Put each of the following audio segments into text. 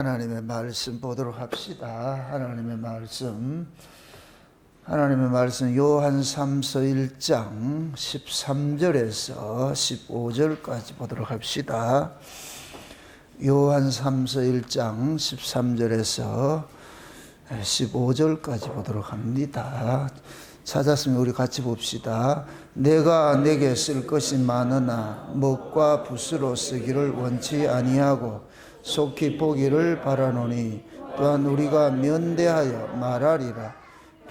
하나님의 말씀 보도록 합시다. 하나님의 말씀 요한 3서 1장 13절에서 15절까지 보도록 합시다. 요한 3서 1장 13절에서 15절까지 보도록 합니다. 찾았으면 우리 같이 봅시다. 내가 내게 쓸 것이 많으나 먹과 붓으로 쓰기를 원치 아니하고 속히 보기를 바라노니 또한 우리가 면대하여 말하리라.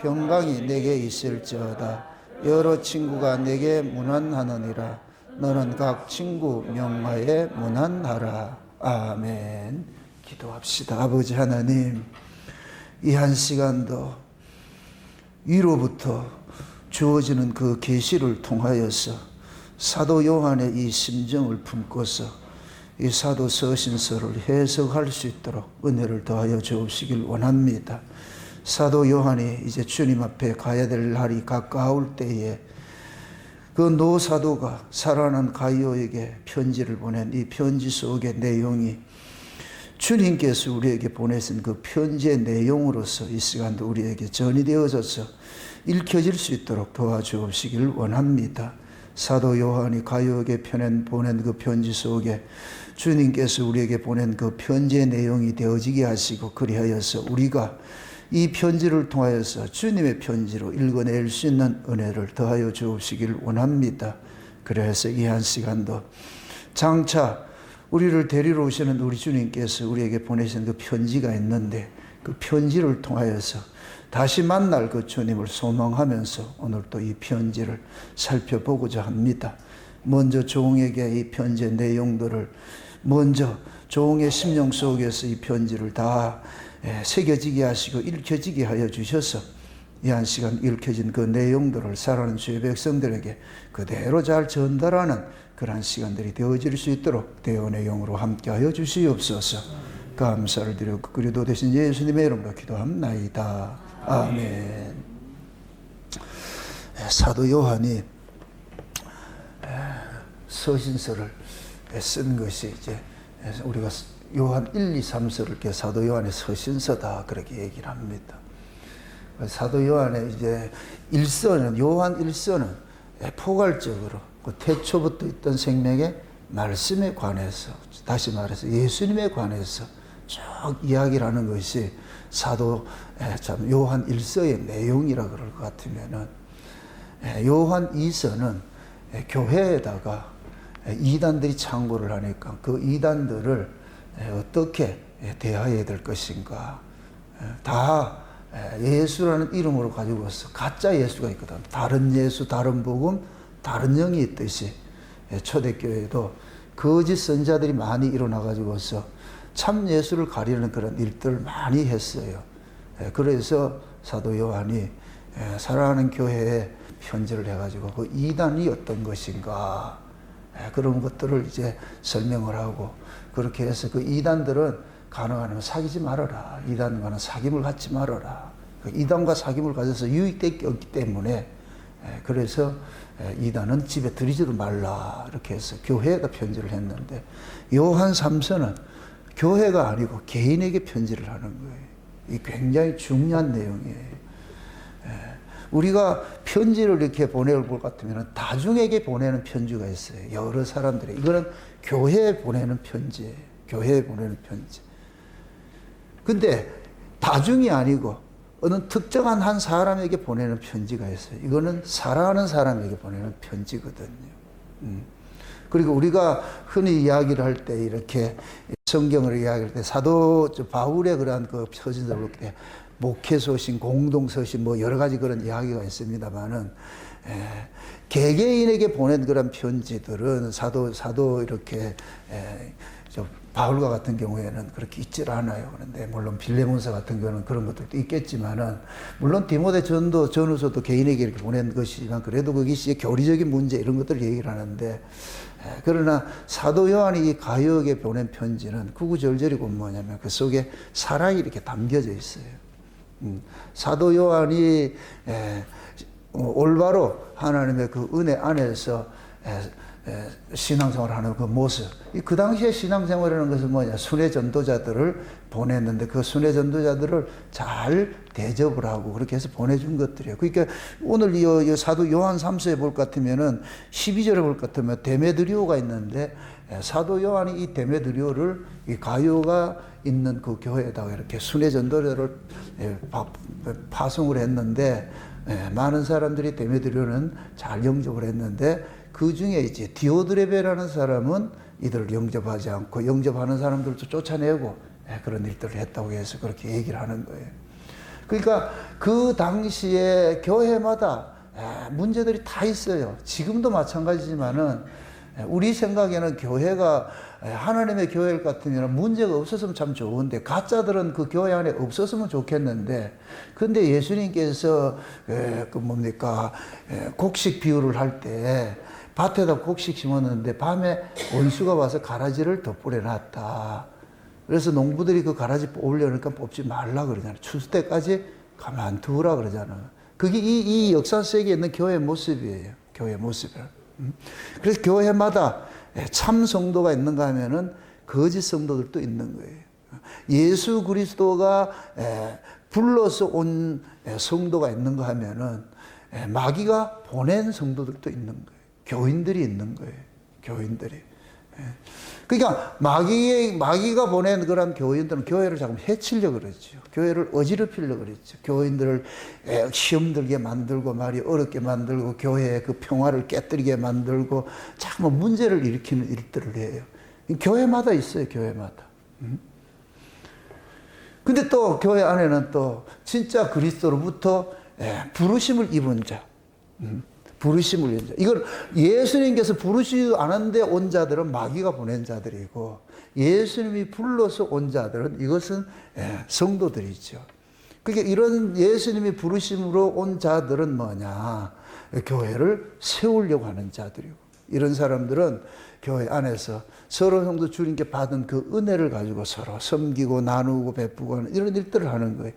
평강이 내게 있을지어다. 여러 친구가 내게 문안하느니라. 너는 각 친구 명하에 문안하라. 아멘. 기도합시다. 아버지 하나님, 이 한 시간도 위로부터 주어지는 그 계시를 통하여서 사도 요한의 이 심정을 품고서 이 사도 서신서를 해석할 수 있도록 은혜를 더하여 주시길 원합니다. 사도 요한이 이제 주님 앞에 가야 될 날이 가까울 때에 그 노사도가 사랑하는 가이오에게 편지를 보낸 이 편지 속의 내용이 주님께서 우리에게 보내신 그 편지의 내용으로서 이 시간도 우리에게 전이 되어져서 읽혀질 수 있도록 도와주시길 원합니다. 사도 요한이 가이오에게 보낸 그 편지 속에 주님께서 우리에게 보낸 그 편지의 내용이 되어지게 하시고, 그리하여서 우리가 이 편지를 통하여서 주님의 편지로 읽어낼 수 있는 은혜를 더하여 주시길 원합니다. 그래서 이 한 시간도 장차 우리를 데리러 오시는 우리 주님께서 우리에게 보내신 그 편지가 있는데, 그 편지를 통하여서 다시 만날 그 주님을 소망하면서 오늘 또 이 편지를 살펴보고자 합니다. 먼저 종에게 이 편지의 내용들을 먼저 종의 심령 속에서 이 편지를 다 새겨지게 하시고 읽혀지게 하여 주셔서 이 한 시간 읽혀진 그 내용들을 사랑하는 주의 백성들에게 그대로 잘 전달하는 그러한 시간들이 되어질 수 있도록 대원의 영으로 함께하여 주시옵소서. 감사를 드려 그리도 되신 예수님의 이름으로 기도합나이다. 아멘. 사도 요한이 서신서를 쓴 것이 이제 우리가 요한 1, 2, 3서를 이렇게 사도 요한의 서신서다 그렇게 얘기를 합니다. 사도 요한의 이제 요한 1서는 포괄적으로 그 태초부터 있던 생명의 말씀에 관해서, 다시 말해서 예수님에 관해서 쭉 이야기를 하는 것이 사도 요한 1서의 내용이라 그럴 것 같으면은, 요한 2서는 교회에다가 이단들이 창고를 하니까 그 이단들을 어떻게 대해야 될 것인가, 다 예수라는 이름으로 가지고서 가짜 예수가 있거든. 다른 예수, 다른 복음, 다른 영이 있듯이 초대교회도 거짓 선자들이 많이 일어나가지고서 참 예수를 가리는 그런 일들을 많이 했어요. 그래서 사도 요한이 사랑하는 교회에 편지를 해가지고 그 이단이 어떤 것인가, 그런 것들을 이제 설명을 하고, 그렇게 해서 그 이단들은 가능하면 사귀지 말아라. 이단과는 사귐을 갖지 말아라. 이단과 사귐을 가져서 유익될 게 없기 때문에, 그래서 이단은 집에 들이지도 말라. 이렇게 해서 교회에다 편지를 했는데, 요한 3서는 교회가 아니고 개인에게 편지를 하는 거예요. 이 굉장히 중요한 내용이에요. 우리가 편지를 이렇게 보낼 것 같으면 다중에게 보내는 편지가 있어요. 여러 사람들이. 이거는 교회에 보내는 편지예요. 교회에 보내는 편지. 근데 다중이 아니고 어느 특정한 한 사람에게 보내는 편지가 있어요. 이거는 사랑하는 사람에게 보내는 편지거든요. 그리고 우리가 흔히 이야기를 할 때, 이렇게 성경을 이야기할 때 사도 바울의 그러한 그 서신서를 볼 때 목회서신, 공동서신, 뭐 여러 가지 그런 이야기가 있습니다만은, 개개인에게 보낸 그런 편지들은 사도 이렇게 바울과 같은 경우에는 그렇게 있질 않아요. 그런데 물론 빌레몬서 같은 경우는 그런 것들도 있겠지만은, 물론 디모데 전후서도 개인에게 이렇게 보낸 것이지만, 그래도 그것이 교리적인 문제 이런 것들을 얘기를 하는데, 그러나 사도 요한이 이 가이오에게 보낸 편지는 구구절절이고 뭐냐면 그 속에 사랑이 이렇게 담겨져 있어요. 사도 요한이 올바로 하나님의 그 은혜 안에서 신앙생활하는 그 모습. 그 당시에 신앙생활이라는 것은 뭐냐? 순회 전도자들을 보냈는데 그 순회 전도자들을 잘 대접을 하고 그렇게 해서 보내준 것들이에요. 그러니까 오늘 이 사도 요한 3서에 볼 것 같으면은 12절에 볼 것 같으면 데메드리오가 있는데 사도 요한이 이 데메드리오를 이 가요가 있는 그 교회에다가 이렇게 순회 전도자를 파송을 했는데 많은 사람들이 데메드리오는 잘 영접을 했는데 그 중에 이제 디오드레베라는 사람은 이들을 영접하지 않고 영접하는 사람들도 쫓아내고 그런 일들을 했다고 해서 그렇게 얘기를 하는 거예요. 그러니까 그 당시에 교회마다 문제들이 다 있어요. 지금도 마찬가지지만은 우리 생각에는 교회가 하나님의 교회 같으면 문제가 없었으면 참 좋은데 가짜들은 그 교회 안에 없었으면 좋겠는데 근데 예수님께서 곡식 비유를 할 때 밭에다 곡식 심었는데 밤에 원수가 와서 가라지를 덧뿌려놨다. 그래서 농부들이 그 가라지 뽑으려니까 뽑지 말라 그러잖아요. 추수 때까지 가만 두라 그러잖아요. 그게 이 역사 속에 있는 교회의 모습이에요. 교회의 모습이에요. 그래서 교회마다 참 성도가 있는가 하면은 거짓 성도들도 있는 거예요. 예수 그리스도가 불러서 온 성도가 있는가 하면은 마귀가 보낸 성도들도 있는 거예요. 교인들이 있는 거예요. 교인들이. 그러니까 마귀가 보낸 그런 교인들은 교회를 자꾸 해치려고 그러죠. 교회를 어지럽히려고 그랬죠. 교인들을 시험 들게 만들고 말이 어렵게 만들고 교회의 그 평화를 깨뜨리게 만들고 자꾸 문제를 일으키는 일들을 해요. 교회마다 있어요. 교회마다. 근데 또 교회 안에는 또 진짜 그리스도로부터 부르심을 입은 자. 부르심을 입은 자. 이걸 예수님께서 부르시지 않았는데 온 자들은 마귀가 보낸 자들이고 예수님이 불러서 온 자들은 이것은 성도들이죠. 그러니까 이런 예수님이 부르심으로 온 자들은 뭐냐? 교회를 세우려고 하는 자들이고 이런 사람들은 교회 안에서 서로 성도 주님께 받은 그 은혜를 가지고 서로 섬기고 나누고 베푸고 하는 이런 일들을 하는 거예요.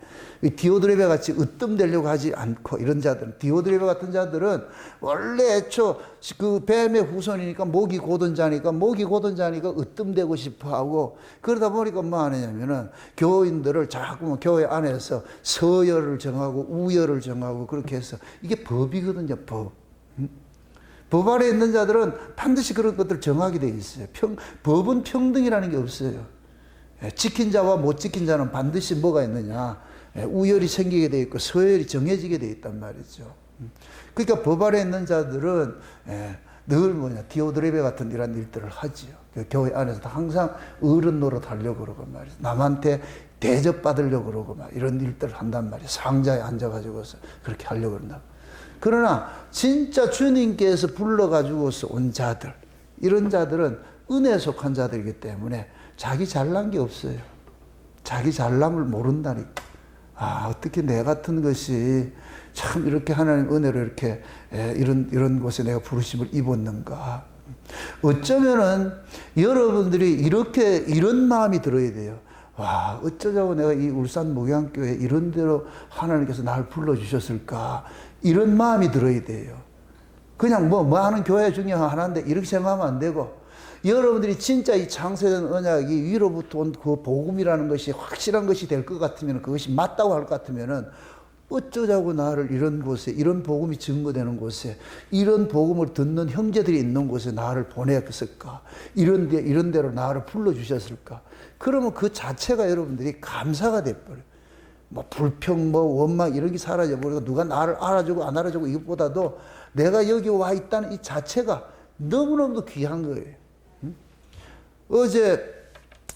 디오드레베 같이 으뜸되려고 하지 않고 이런 자들은 디오드레베 같은 자들은 원래 애초 그 뱀의 후손이니까 목이 고든 자니까 으뜸되고 싶어 하고 그러다 보니까 뭐 하느냐면은 교인들을 자꾸 교회 안에서 서열을 정하고 우열을 정하고 그렇게 해서 이게 법이거든요. 법 아래 있는 자들은 반드시 그런 것들을 정하게 되어 있어요. 법은 평등이라는 게 없어요. 지킨 자와 못 지킨 자는 반드시 뭐가 있느냐. 우열이 생기게 되어 있고 서열이 정해지게 되어 있단 말이죠. 그러니까 법 아래 있는 자들은 늘 디오드레베 같은 이런 일들을 하지요. 교회 안에서도 항상 어른 노릇 하려고 그러고 말이죠. 남한테 대접받으려고 그러고 막 이런 일들을 한단 말이에요. 상자에 앉아가지고서 그렇게 하려고 그런다. 그러나 진짜 주님께서 불러가지고서 온 자들 이런 자들은 은혜에 속한 자들이기 때문에 자기 잘난 게 없어요. 자기 잘남을 모른다니까. 어떻게 내 같은 것이 참 이렇게 하나님 은혜로 이렇게 이런 곳에 내가 부르심을 입었는가. 어쩌면은 여러분들이 이런 마음이 들어야 돼요. 어쩌자고 내가 이 울산 목양교회 이런 데로 하나님께서 나를 불러주셨을까. 이런 마음이 들어야 돼요. 그냥 뭐 하는 교회 중에 하나인데 이렇게 생각하면 안 되고 여러분들이 진짜 이 창세된 언약이 위로부터 온 그 복음이라는 것이 확실한 것이 될 것 같으면 그것이 맞다고 할 것 같으면은 어쩌자고 나를 이런 곳에 이런 복음이 증거되는 곳에 이런 복음을 듣는 형제들이 있는 곳에 나를 보냈을까 이런 데로 나를 불러주셨을까 그러면 그 자체가 여러분들이 감사가 돼버려요. 불평, 원망 이런 게 사라져버리고 누가 나를 알아주고 안 알아주고 이것보다도 내가 여기 와 있다는 이 자체가 너무너무 귀한 거예요. 어제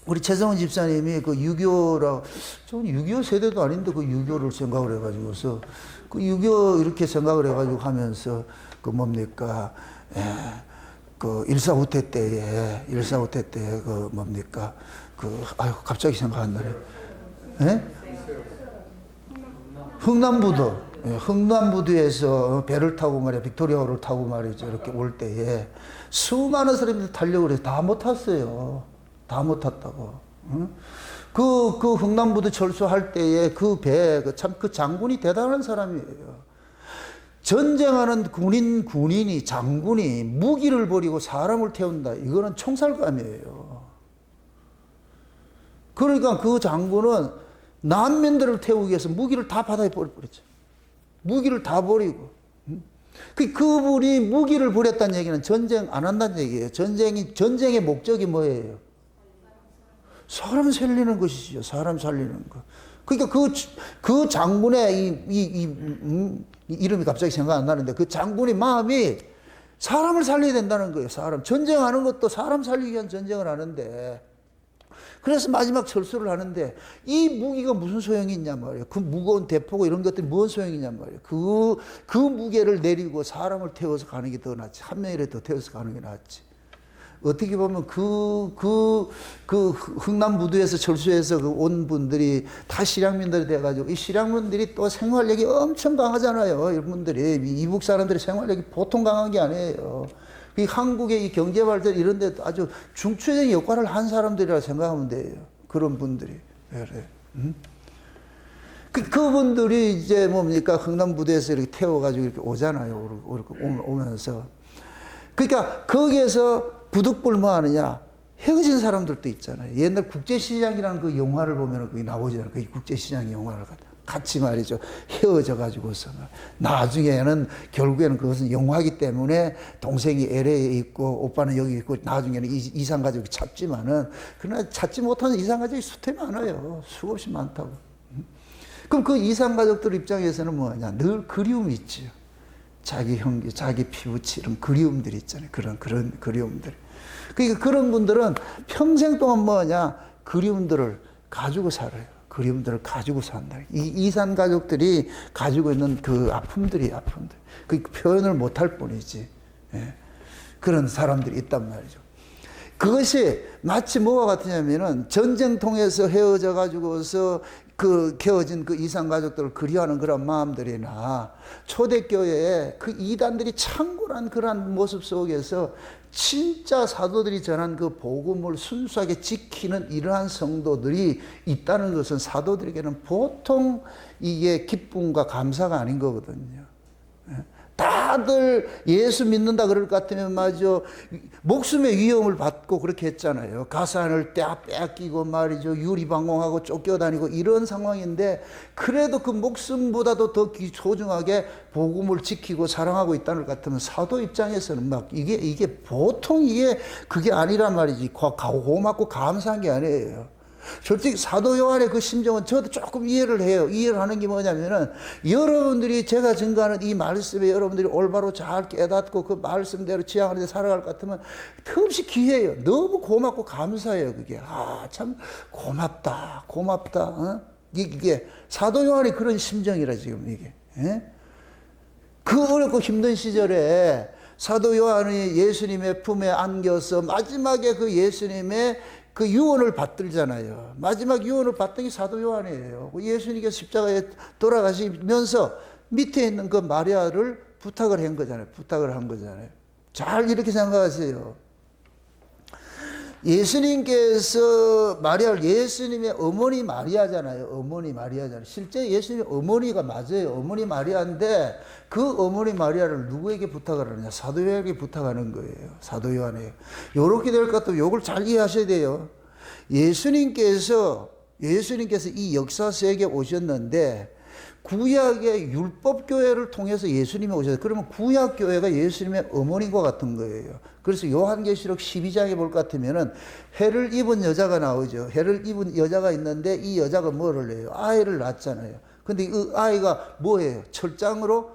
우리 최성훈 집사님이 그 유교라, 저는 유교 세대도 아닌데 그 유교를 생각을 해가지고서 그 유교 이렇게 생각을 해가지고 하면서 그 일사후퇴 때에 갑자기 생각 안 나네. 흥남부두에서 배를 타고 말이야, 빅토리아호를 타고 말이죠. 이렇게 올 때에 수많은 사람들이 타려고 그래서 다 못 탔어요. 다 못 탔다고. 그 흥남부두 철수할 때에 그 장군이 대단한 사람이에요. 전쟁하는 군인이 장군이 무기를 버리고 사람을 태운다. 이거는 총살감이에요. 그러니까 그 장군은 난민들을 태우기 위해서 무기를 다 바다에 버렸죠. 무기를 다 버리고. 그분이 무기를 버렸다는 얘기는 전쟁 안 한다는 얘기예요. 전쟁의 목적이 뭐예요? 사람 살리는 것이죠. 사람 살리는 것. 그러니까 그 장군의 이름이 갑자기 생각 안 나는데 그 장군의 마음이 사람을 살려야 된다는 거예요. 전쟁하는 것도 사람 살리기 위한 전쟁을 하는데 그래서 마지막 철수를 하는데 이 무기가 무슨 소용이 있냐 말이에요. 그 무거운 대포고 이런 것들이 무슨 소용이 있냐 말이에요. 그 무게를 내리고 사람을 태워서 가는 게 더 낫지. 한 명이라도 더 태워서 가는 게 낫지. 어떻게 보면 흥남무두에서 철수해서 온 분들이 다 실향민들이 돼가지고 이 실향민들이 또 생활력이 엄청 강하잖아요. 이분들이 이북 사람들이 생활력이 보통 강한 게 아니에요. 이 한국의 이 경제 발전 이런 데 아주 중추적인 역할을 한 사람들이라 생각하면 돼요. 그런 분들이. 그래. 그분들이 이제 뭡니까? 흥남무대에서 이렇게 태워가지고 이렇게 오잖아요. 오면서. 그러니까 거기에서 부득불 뭐 하느냐? 헤어진 사람들도 있잖아요. 옛날 국제시장이라는 그 영화를 보면 거기 나오잖아요. 그 국제시장 영화를 같이 말이죠. 헤어져 가지고서 나중에는 결국에는 그것은 영화기 때문에 동생이 LA에 있고 오빠는 여기 있고 나중에는 이산 가족이 찾지만은 그러나 찾지 못하는 이산 가족이 수태 많아요. 수없이 많다고. 그럼 그 이산 가족들 입장에서는 뭐냐? 늘 그리움이 있죠. 자기 형제, 자기 피부치 이런 그리움들이 있잖아요. 그런 그리움들. 그러니까 그런 분들은 평생 동안 뭐냐? 그리움들을 가지고 살아요. 그리움들을 가지고 산다. 이 이산 가족들이 가지고 있는 그 아픔들. 그 표현을 못할 뿐이지. 예. 그런 사람들이 있단 말이죠. 그것이 마치 뭐와 같으냐면은 전쟁 통해서 헤어져 가지고서 헤어진 그 이산 가족들을 그리워하는 그런 마음들이나 초대교회에 그 이단들이 창궐한 그러한 모습 속에서 진짜 사도들이 전한 그 복음을 순수하게 지키는 이러한 성도들이 있다는 것은 사도들에게는 보통 이게 기쁨과 감사가 아닌 거거든요. 다들 예수 믿는다 그럴 것 같으면 마저 목숨의 위험을 받고 그렇게 했잖아요. 가산을 빼앗기고 말이죠. 유리방공하고 쫓겨다니고 이런 상황인데 그래도 그 목숨보다도 더 소중하게 복음을 지키고 사랑하고 있다는 것 같으면 사도 입장에서는 막 이게 보통 그게 아니란 말이지. 고맙고 감사한 게 아니에요. 솔직히 사도 요한의 그 심정은 저도 조금 이해를 해요. 이해를 하는 게 뭐냐면은 여러분들이 제가 증거하는 이 말씀에 여러분들이 올바로 잘 깨닫고 그 말씀대로 지향하는 데 살아갈 것 같으면 턱없이 기회예요. 너무 고맙고 감사해요. 그게 참 고맙다. 어? 이게 사도 요한이 그런 심정이라 지금 이게. 예? 그 어렵고 힘든 시절에 사도 요한이 예수님의 품에 안겨서 마지막에 그 예수님의 그 유언을 받들잖아요. 마지막 유언을 받던 게 사도 요한이에요. 예수님께서 십자가에 돌아가시면서 밑에 있는 그 마리아를 부탁을 한 거잖아요. 잘 이렇게 생각하세요. 예수님께서 예수님의 어머니 마리아잖아요. 실제 예수님의 어머니가 맞아요. 어머니 마리아인데 그 어머니 마리아를 누구에게 부탁을 하느냐? 사도 요한에게 부탁하는 거예요. 사도 요한에게. 요렇게 될 것 같으면 요걸 잘 이해하셔야 돼요. 예수님께서 이 역사 세계에 오셨는데 구약의 율법교회를 통해서 예수님이 오셨어요. 그러면 구약교회가 예수님의 어머니과 같은 거예요. 그래서 요한계시록 12장에 볼 것 같으면은 해를 입은 여자가 나오죠. 해를 입은 여자가 있는데 이 여자가 뭐를 해요? 아이를 낳았잖아요. 근데 그 아이가 뭐예요? 철장으로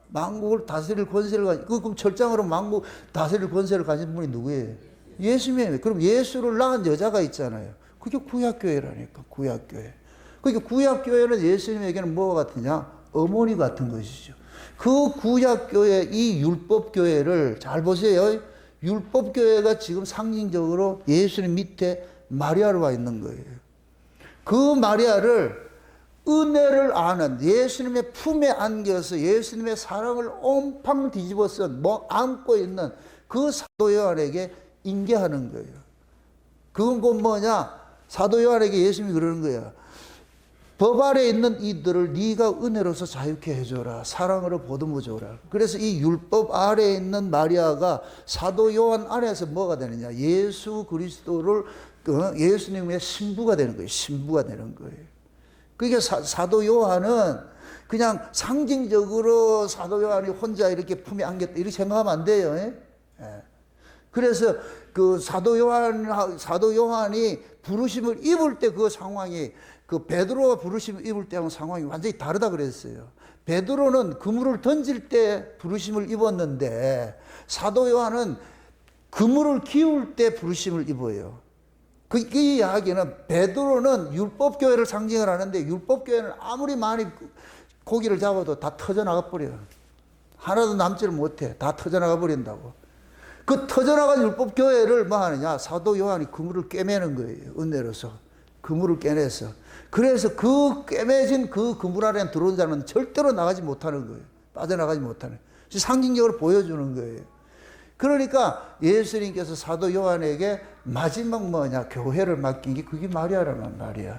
만국을 다스릴 권세를 가진, 그럼 철장으로 만국 다스릴 권세를 가진 분이 누구예요? 예수님이에요. 그럼 예수를 낳은 여자가 있잖아요. 그게 구약교회라니까, 구약교회. 그러니까 구약교회는 예수님에게는 뭐가 같으냐? 어머니 같은 것이죠. 그 구약교회, 이 율법교회를 잘 보세요. 율법교회가 지금 상징적으로 예수님 밑에 마리아로 와 있는 거예요. 그 마리아를 은혜를 아는 예수님의 품에 안겨서 예수님의 사랑을 온팡 뒤집어서 안고 있는 그 사도 요한에게 인계하는 거예요. 그건 곧 뭐냐? 사도 요한에게 예수님이 그러는 거예요. 법 아래 있는 이들을 네가 은혜로서 자유케 해줘라. 사랑으로 보듬어 줘라. 그래서 이 율법 아래에 있는 마리아가 사도 요한 안에서 뭐가 되느냐? 예수 그리스도를 예수님의 신부가 되는 거예요. 신부가 되는 거예요. 그게 사도 요한은 그냥 상징적으로 사도 요한이 혼자 이렇게 품에 안겼다 이렇게 생각하면 안 돼요. 예? 그래서 그 사도 요한이 부르심을 입을 때 그 상황이 그 베드로가 부르심을 입을 때하고 상황이 완전히 다르다 그랬어요. 베드로는 그물을 던질 때 부르심을 입었는데 사도 요한은 그물을 기울 때 부르심을 입어요. 그 이야기는 베드로는 율법교회를 상징을 하는데 율법교회는 아무리 많이 고기를 잡아도 다 터져나가 버려요. 하나도 남지를 못해. 다 터져나가 버린다고. 그 터져나간 율법교회를 뭐 하느냐? 사도 요한이 그물을 꿰매는 거예요. 은혜로서. 그물을 꿰내서. 그래서 그 꿰매진 그 그물 안에 들어온 자는 절대로 나가지 못하는 거예요. 빠져나가지 못하는. 상징적으로 보여주는 거예요. 그러니까 예수님께서 사도 요한에게 마지막 뭐냐? 교회를 맡긴 게 그게 마리아라는 말이야.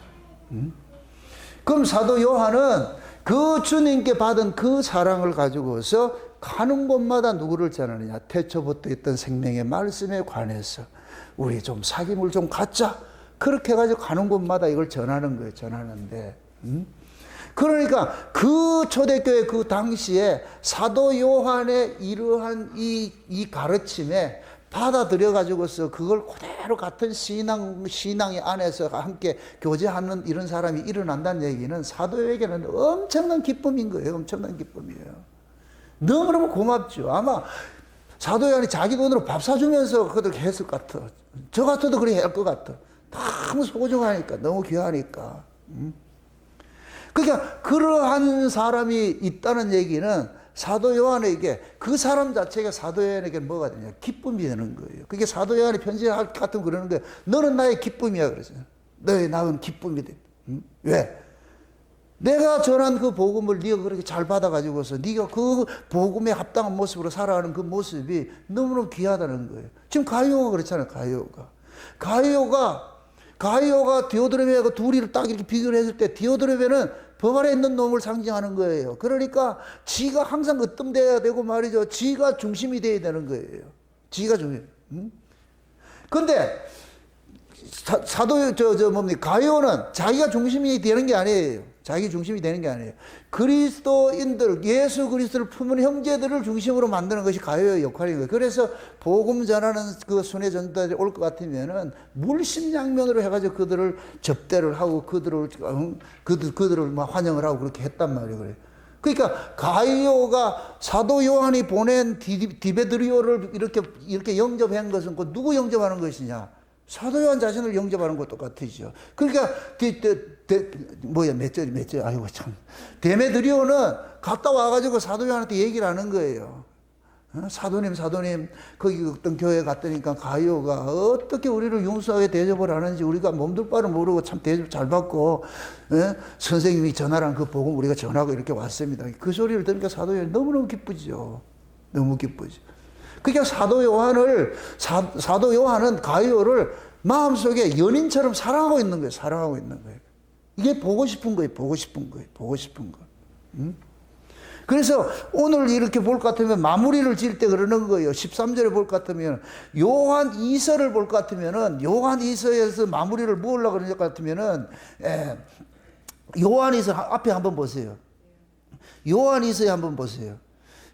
그럼 사도 요한은 그 주님께 받은 그 사랑을 가지고서 가는 곳마다 누구를 전하느냐? 태초부터 있던 생명의 말씀에 관해서 우리 좀 사귐을 좀 갖자. 그렇게 해가지고 가는 곳마다 이걸 전하는 거예요. 전하는데. 그러니까 그 초대교회 그 당시에 사도 요한의 이러한 이 가르침에 받아들여가지고서 그걸 그대로 같은 신앙의 안에서 함께 교제하는 이런 사람이 일어난다는 얘기는 사도에게는 엄청난 기쁨인 거예요. 엄청난 기쁨이에요. 너무너무 고맙죠. 아마 사도 요한이 자기 돈으로 밥 사주면서 그렇게 했을 것 같아. 저 같아도 그렇게 할 것 같아. 너무 소중하니까, 너무 귀하니까. 그러니까 그러한 사람이 있다는 얘기는 사도 요한에게 그 사람 자체가 사도 요한에게 뭐가 되냐? 기쁨이 되는 거예요. 그게 사도 요한이 편지할 것 같으면 그러는 거예요. 너는 나의 기쁨이야. 그래서 너의 낳은 기쁨이 돼. 왜? 내가 전한 그 복음을 네가 그렇게 잘 받아가지고서 네가 그 복음에 합당한 모습으로 살아가는 그 모습이 너무너무 귀하다는 거예요. 지금 가이오가 그렇잖아요. 가이오가 디오드레베하고 둘이를 딱 이렇게 비교를 했을 때 디오드레베는 법 아래 있는 놈을 상징하는 거예요. 그러니까 지가 항상 으뜸돼야 되고 말이죠. 지가 중심이 돼야 되는 거예요. 지가 중심. 근데 가이오는 자기가 중심이 되는 게 아니에요. 자기 중심이 되는 게 아니에요. 그리스도인들, 예수 그리스도를 품은 형제들을 중심으로 만드는 것이 가이오의 역할인 거예요. 그래서 복음 전하는 그 순회 전도자들이 올 것 같으면은 물심양면으로 해가지고 그들을 접대를 하고 그들을 막 환영을 하고 그렇게 했단 말이에요. 그러니까 가이오가 사도 요한이 보낸 디베드리오를 이렇게 영접한 것은 그 누구 영접하는 것이냐? 사도 요한 자신을 영접하는 것도 똑같으죠. 그러니까 몇 절, 아이고 참. 데메드리오는 갔다 와가지고 사도 요한한테 얘기를 하는 거예요. 사도님, 거기 어떤 교회 갔더니까 가이오가 어떻게 우리를 용서하게 대접을 하는지 우리가 몸둘 바를 모르고 참 대접 잘 받고, 선생님이 전하란 그 복음 우리가 전하고 이렇게 왔습니다. 그 소리를 들으니까 사도 요한이 너무너무 기쁘죠. 너무 기쁘죠. 그러니까 사도 요한은 가이오를 마음속에 연인처럼 사랑하고 있는 거예요. 이게 보고 싶은 거예요. 그래서 오늘 이렇게 볼 것 같으면 마무리를 지을 때 그러는 거예요. 13절에 볼 것 같으면 요한 2서를 볼 것 같으면은 요한 2서에서 마무리를 뭐하려고 그럴 것 같으면은 요한 2서 앞에 한번 보세요. 요한 2서에 한번 보세요.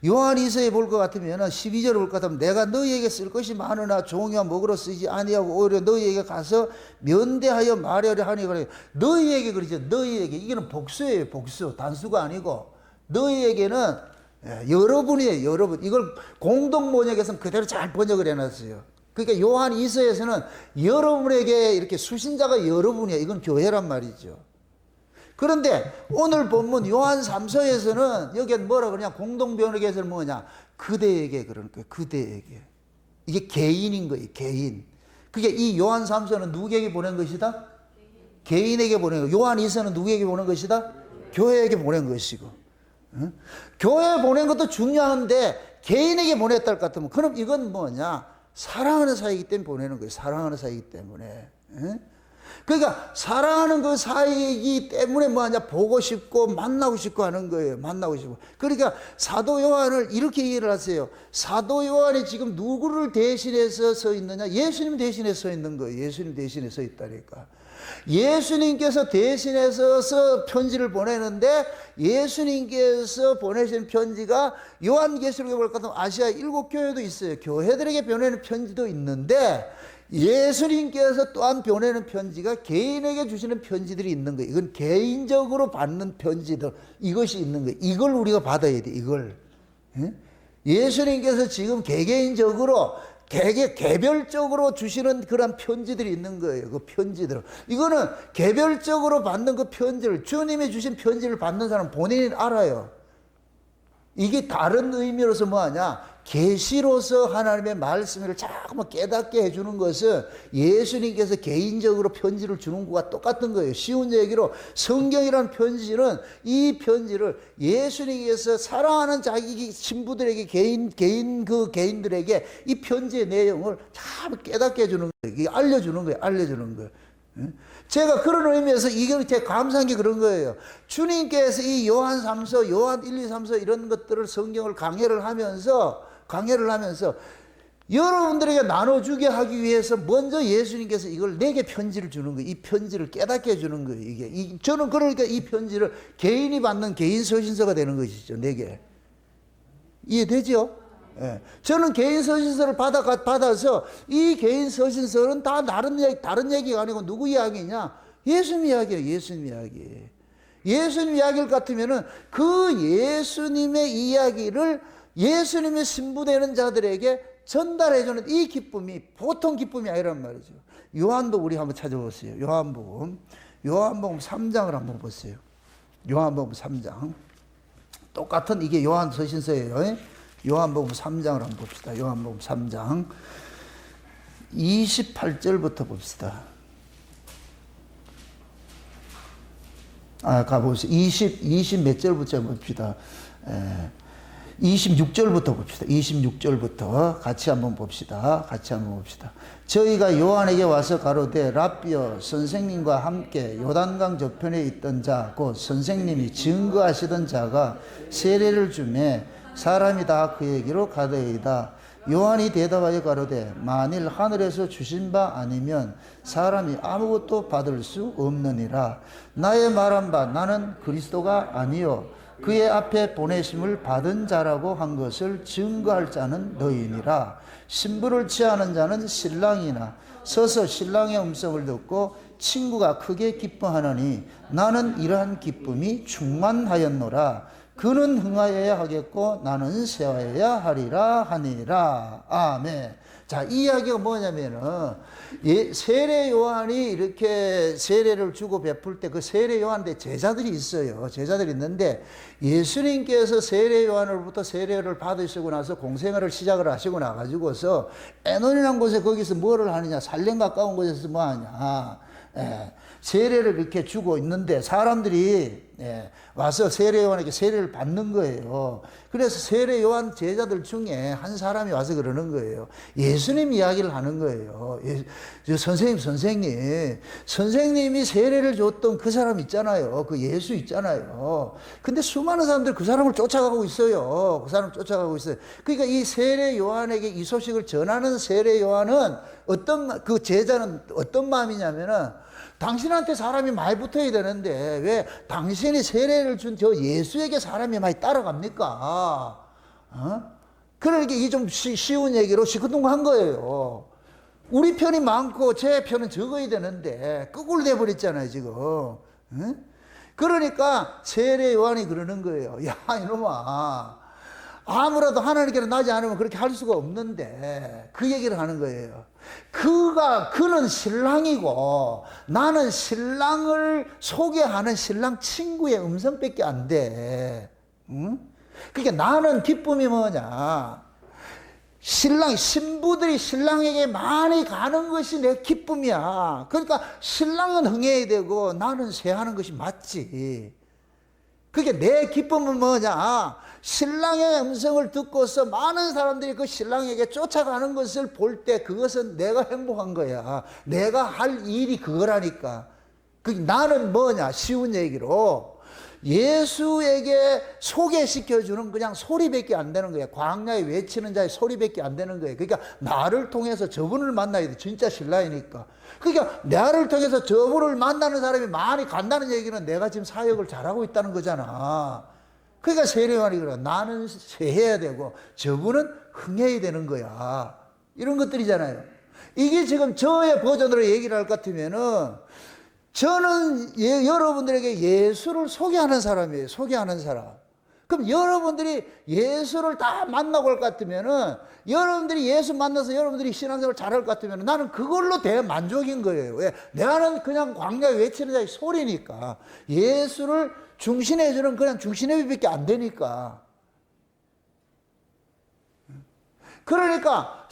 요한 2서에 볼 것 같으면 12절을 볼 것 같으면 내가 너희에게 쓸 것이 많으나 종이와 먹으러 쓰지 아니하고 오히려 너희에게 가서 면대하여 말하려 하니 그래. 너희에게 그러죠. 너희에게. 이게는 복수예요. 복수. 단수가 아니고 너희에게는 여러분이에요. 여러분. 이걸 공동 번역에서는 그대로 잘 번역을 해놨어요. 그러니까 요한 2서에서는 여러분에게 이렇게 수신자가 여러분이에요. 이건 교회란 말이죠. 그런데 오늘 본문 요한 3서에서는 여기엔 뭐라 그러냐? 공동 번역에서는 뭐냐? 그대에게 그러는 거예요. 그대에게. 이게 개인인 거예요. 개인. 그게 이 요한 3서는 누구에게 보낸 것이다? 개인에게 보낸 거. 요한 2서는 누구에게 보낸 것이다? 교회에게 보낸 것이고. 응? 교회에 보낸 것도 중요한데 개인에게 보냈다 할 것 같으면 그럼 이건 뭐냐? 사랑하는 사이이기 때문에 보내는 거예요. 사랑하는 사이이기 때문에. 응? 그러니까 사랑하는 그 사이이기 때문에 뭐하냐, 보고 싶고 만나고 싶고 하는 거예요. 만나고 싶고. 그러니까 사도 요한을 이렇게 이해를 하세요. 사도 요한이 지금 누구를 대신해서 서 있느냐? 예수님 대신해 서 있는 거예요. 예수님 대신해 서 있다니까. 예수님께서 대신해서 편지를 보내는데, 예수님께서 보내신 편지가 요한계시록에 볼 것 같으면 아시아 7교회도 있어요. 교회들에게 보내는 편지도 있는데, 예수님께서 또한 보내는 편지가 개인에게 주시는 편지들이 있는 거예요. 이건 개인적으로 받는 편지들, 이것이 있는 거예요. 이걸 우리가 받아야 돼, 이걸. 예수님께서 지금 개개인적으로 개별적으로 주시는 그런 편지들이 있는 거예요. 그 편지들. 이거는 개별적으로 받는 그 편지를, 주님이 주신 편지를 받는 사람 본인이 알아요. 이게 다른 의미로서 뭐하냐? 계시로서 하나님의 말씀을 자꾸만 깨닫게 해주는 것은 예수님께서 개인적으로 편지를 주는 것과 똑같은 거예요. 쉬운 얘기로 성경이라는 편지는, 이 편지를 예수님께서 사랑하는 자기 신부들에게, 개인들에게 이 편지의 내용을 참 깨닫게 해주는 거예요. 이게 알려주는 거예요. 알려주는 거예요. 제가 그런 의미에서 이게 되게 감사한 게 그런 거예요. 주님께서 이 요한 3서, 요한 1, 2, 3서 이런 것들을 성경을 강해를 하면서 여러분들에게 나눠주게 하기 위해서 먼저 예수님께서 이걸 내게 편지를 주는 거예요. 이 편지를 깨닫게 해주는 거예요. 이게. 저는 그러니까 이 편지를 개인이 받는 개인 서신서가 되는 것이죠. 내게. 이해되죠? 예. 저는 개인 서신서를 받아서 이 개인 서신서는 다 다른 얘기가 아니고 누구 이야기냐? 예수님 이야기예요. 예수님 이야기. 예수님 이야기를 같으면은 그 예수님의 이야기를 예수님의 신부되는 자들에게 전달해주는 이 기쁨이 보통 기쁨이 아니란 말이죠. 요한복음 우리 한번 찾아보세요. 요한복음 3장을 한번 보세요. 요한복음 3장. 똑같은 이게 요한 서신서예요. 요한복음 3장을 한번 봅시다. 요한복음 3장 28절부터 봅시다. 가보세요. 20 몇 절부터 봅시다. 26절부터 봅시다. 26절부터 같이 한번 봅시다. 저희가 요한에게 와서 가로되 랍비여, 선생님과 함께 요단강 저편에 있던 자 곧 선생님이 증거하시던 자가 세례를 주매 사람이 다 그에게로 가더이다. 요한이 대답하여 가로되 만일 하늘에서 주신 바 아니면 사람이 아무것도 받을 수 없느니라. 나의 말한 바 나는 그리스도가 아니요 그의 앞에 보내심을 받은 자라고 한 것을 증거할 자는 너희니라. 신부를 취하는 자는 신랑이나 서서 신랑의 음성을 듣고 친구가 크게 기뻐하느니 나는 이러한 기쁨이 충만하였노라. 그는 흥하여야 하겠고 나는 쇠하여야 하리라 하니라. 아멘. 자, 이 이야기가 뭐냐면은 세례 요한이 이렇게 세례를 주고 베풀 때 그 세례 요한한테 제자들이 있어요. 제자들이 있는데 예수님께서 세례 요한으로부터 세례를 받으시고 나서 공생애를 시작을 하시고 나가지고서 에논이라는 곳에 거기서 뭐를 하느냐, 살렘 가까운 곳에서 뭐 하냐, 세례를 이렇게 주고 있는데 사람들이 와서 세례 요한에게 세례를 받는 거예요. 그래서 세례 요한 제자들 중에 한 사람이 와서 그러는 거예요. 예수님 이야기를 하는 거예요. 선생님이 세례를 줬던 그 사람 있잖아요. 그 예수 있잖아요. 근데 수많은 사람들이 그 사람을 쫓아가고 있어요. 그러니까 이 세례 요한에게 이 소식을 전하는 세례 요한은 그 제자는 어떤 마음이냐면은 당신한테 사람이 많이 붙어야 되는데 왜 당신이 세례를 준 저 예수에게 사람이 많이 따라갑니까? 그러니까 이게 좀 쉬운 얘기로 시큰둥한 거예요. 우리 편이 많고 제 편은 적어야 되는데 거꾸로 돼버렸잖아요 지금. 그러니까 세례 요한이 그러는 거예요. 야 이놈아, 아무라도 하나님께로 나지 않으면 그렇게 할 수가 없는데, 그 얘기를 하는 거예요. 그는 신랑이고 나는 신랑을 소개하는 신랑 친구의 음성밖에 안 돼. 그러니까 나는 기쁨이 뭐냐, 신부들이 신랑에게 많이 가는 것이 내 기쁨이야. 그러니까 신랑은 흥해야 되고 나는 쇠하는 것이 맞지. 그게 내 기쁨은 뭐냐? 신랑의 음성을 듣고서 많은 사람들이 그 신랑에게 쫓아가는 것을 볼 때 그것은 내가 행복한 거야. 내가 할 일이 그거라니까. 나는 뭐냐? 쉬운 얘기로 예수에게 소개시켜주는 그냥 소리밖에 안 되는 거야. 광야에 외치는 자의 소리밖에 안 되는 거야. 그러니까 나를 통해서 저분을 만나야 돼. 진짜 신랑이니까. 그러니까 나를 통해서 저분을 만나는 사람이 많이 간다는 얘기는 내가 지금 사역을 잘하고 있다는 거잖아. 그러니까 세례요한이 그래. 나는 쇠해야 되고 저분은 흥해야 되는 거야. 이런 것들이잖아요. 이게 지금 저의 버전으로 얘기를 할 것 같으면은 저는 여러분들에게 예수를 소개하는 사람이에요. 소개하는 사람. 그럼 여러분들이 예수를 다 만나고 할 것 같으면은 여러분들이 예수 만나서 여러분들이 신앙생활 잘할 것 같으면 나는 그걸로 대만족인 거예요. 왜? 나는 그냥 광야에 외치는 자의 소리니까. 예수를 중신해주는 그냥 중신회비밖에 안 되니까. 그러니까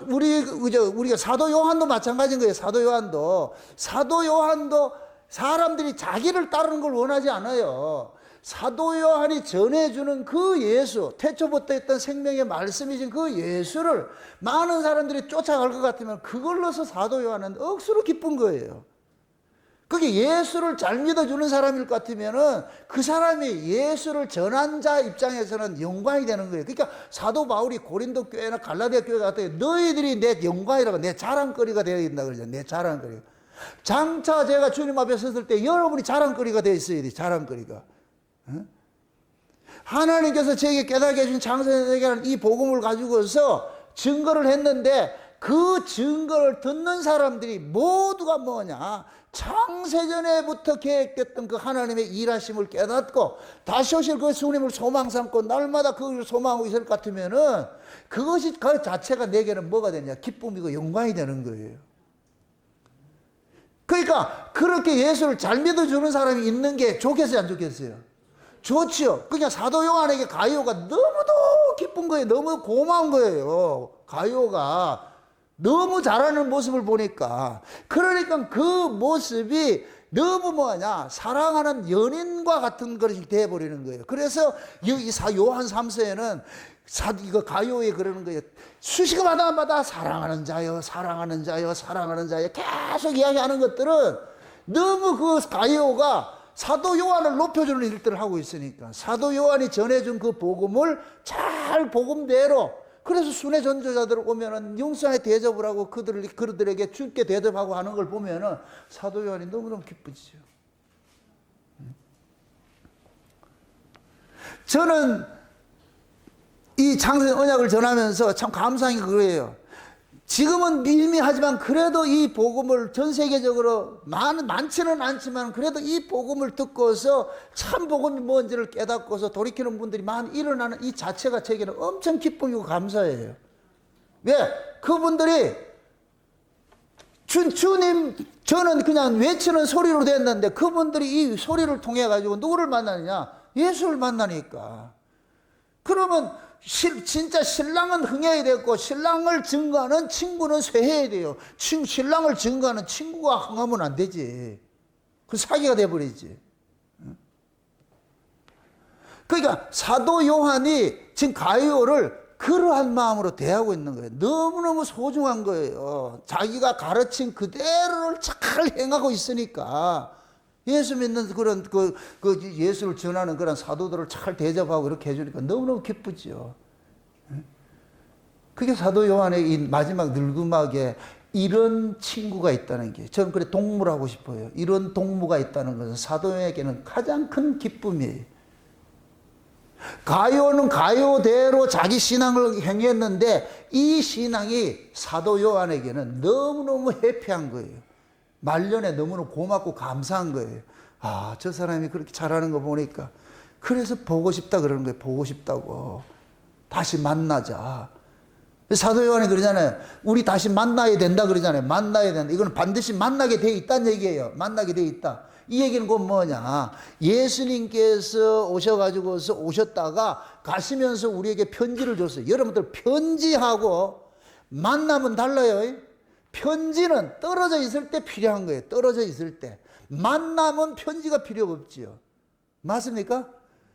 우리가 사도 요한도 마찬가지인 거예요. 사도 요한도 사람들이 자기를 따르는 걸 원하지 않아요. 사도 요한이 전해주는 그 예수, 태초부터 있던 생명의 말씀이신 그 예수를 많은 사람들이 쫓아갈 것 같으면 그걸로서 사도 요한은 억수로 기쁜 거예요. 그게 예수를 잘 믿어주는 사람일 것 같으면은 그 사람이 예수를 전한 자 입장에서는 영광이 되는 거예요. 그러니까 사도 바울이 고린도 교회나 갈라디아 교회 같은 데 너희들이 내 영광이라고 내 자랑거리가 되어야 된다 그러죠. 내 자랑거리가. 장차 제가 주님 앞에 섰을 때 여러분이 자랑거리가 되어 있어야 돼. 자랑거리가. 하나님께서 제게 깨닫게 해준 장세에게 하는 이 복음을 가지고서 증거를 했는데 그 증거를 듣는 사람들이 모두가 뭐냐? 창세전에부터 계획됐던 그 하나님의 일하심을 깨닫고 다시 오실 그 주님을 소망 삼고 날마다 그걸 소망하고 있을 것 같으면은 그것이 그 자체가 내게는 뭐가 되냐? 기쁨이고 영광이 되는 거예요. 그러니까 그렇게 예수를 잘 믿어주는 사람이 있는 게 좋겠어요, 안 좋겠어요? 좋지요. 그러니까 사도 요한에게 가룟가 너무도 기쁜 거예요. 너무 고마운 거예요. 가룟가 너무 잘하는 모습을 보니까. 그러니까 그 모습이 너무 뭐냐, 사랑하는 연인과 같은 것이 되어버리는 거예요. 그래서 요한 3서에는 이거 가룟에 그러는 거예요. 수시마다 사랑하는 자여, 사랑하는 자여, 사랑하는 자여 계속 이야기하는 것들은 너무 그 가룟가 사도 요한을 높여주는 일들을 하고 있으니까 사도 요한이 전해준 그 복음을 잘 복음대로, 그래서 순회 전도자들 오면은 영상에 대접을 하고 그들에게 주께 대접하고 하는 걸 보면은 사도 요한이 너무너무 기쁘지요. 저는 이 창세 언약을 전하면서 참 감사한 게 그거예요. 지금은 미미하지만 그래도 이 복음을 전 세계적으로 많지는 않지만 그래도 이 복음을 듣고서 참 복음이 뭔지를 깨닫고서 돌이키는 분들이 많이 일어나는 이 자체가 제게는 엄청 기쁨이고 감사해요. 왜? 그분들이 주님, 저는 그냥 외치는 소리로 됐는데 그분들이 이 소리를 통해 가지고 누구를 만나느냐? 예수를 만나니까. 그러면 진짜 신랑은 흥해야 되고 신랑을 증거하는 친구는 쇠해야 돼요. 신랑을 증거하는 친구가 흥하면 안 되지. 그 사기가 돼버리지. 그러니까 사도 요한이 지금 가룟을 그러한 마음으로 대하고 있는 거예요. 너무너무 소중한 거예요. 자기가 가르친 그대로를 잘 행하고 있으니까 예수 믿는 그런 예수를 전하는 그런 사도들을 잘 대접하고 이렇게 해주니까 너무너무 기쁘죠. 그게 사도 요한의 이 마지막 늙음막에 이런 친구가 있다는 게, 저는 그래 동무라고 싶어요. 이런 동무가 있다는 것은 사도 요한에게는 가장 큰 기쁨이에요. 가룟은 가룟대로 자기 신앙을 행했는데 이 신앙이 사도 요한에게는 너무너무 해피한 거예요. 말년에 너무나 고맙고 감사한 거예요. 아, 저 사람이 그렇게 잘하는 거 보니까 그래서 보고 싶다 그러는 거예요. 보고 싶다고. 다시 만나자. 사도 요한이 그러잖아요. 우리 다시 만나야 된다 그러잖아요. 만나야 된다. 이건 반드시 만나게 돼 있다는 얘기예요. 만나게 돼 있다. 이 얘기는 곧 뭐냐? 예수님께서 오셨다가 가시면서 우리에게 편지를 줬어요. 여러분들 편지하고 만남은 달라요. 편지는 떨어져 있을 때 필요한 거예요. 떨어져 있을 때. 만남은 편지가 필요 없지요. 맞습니까?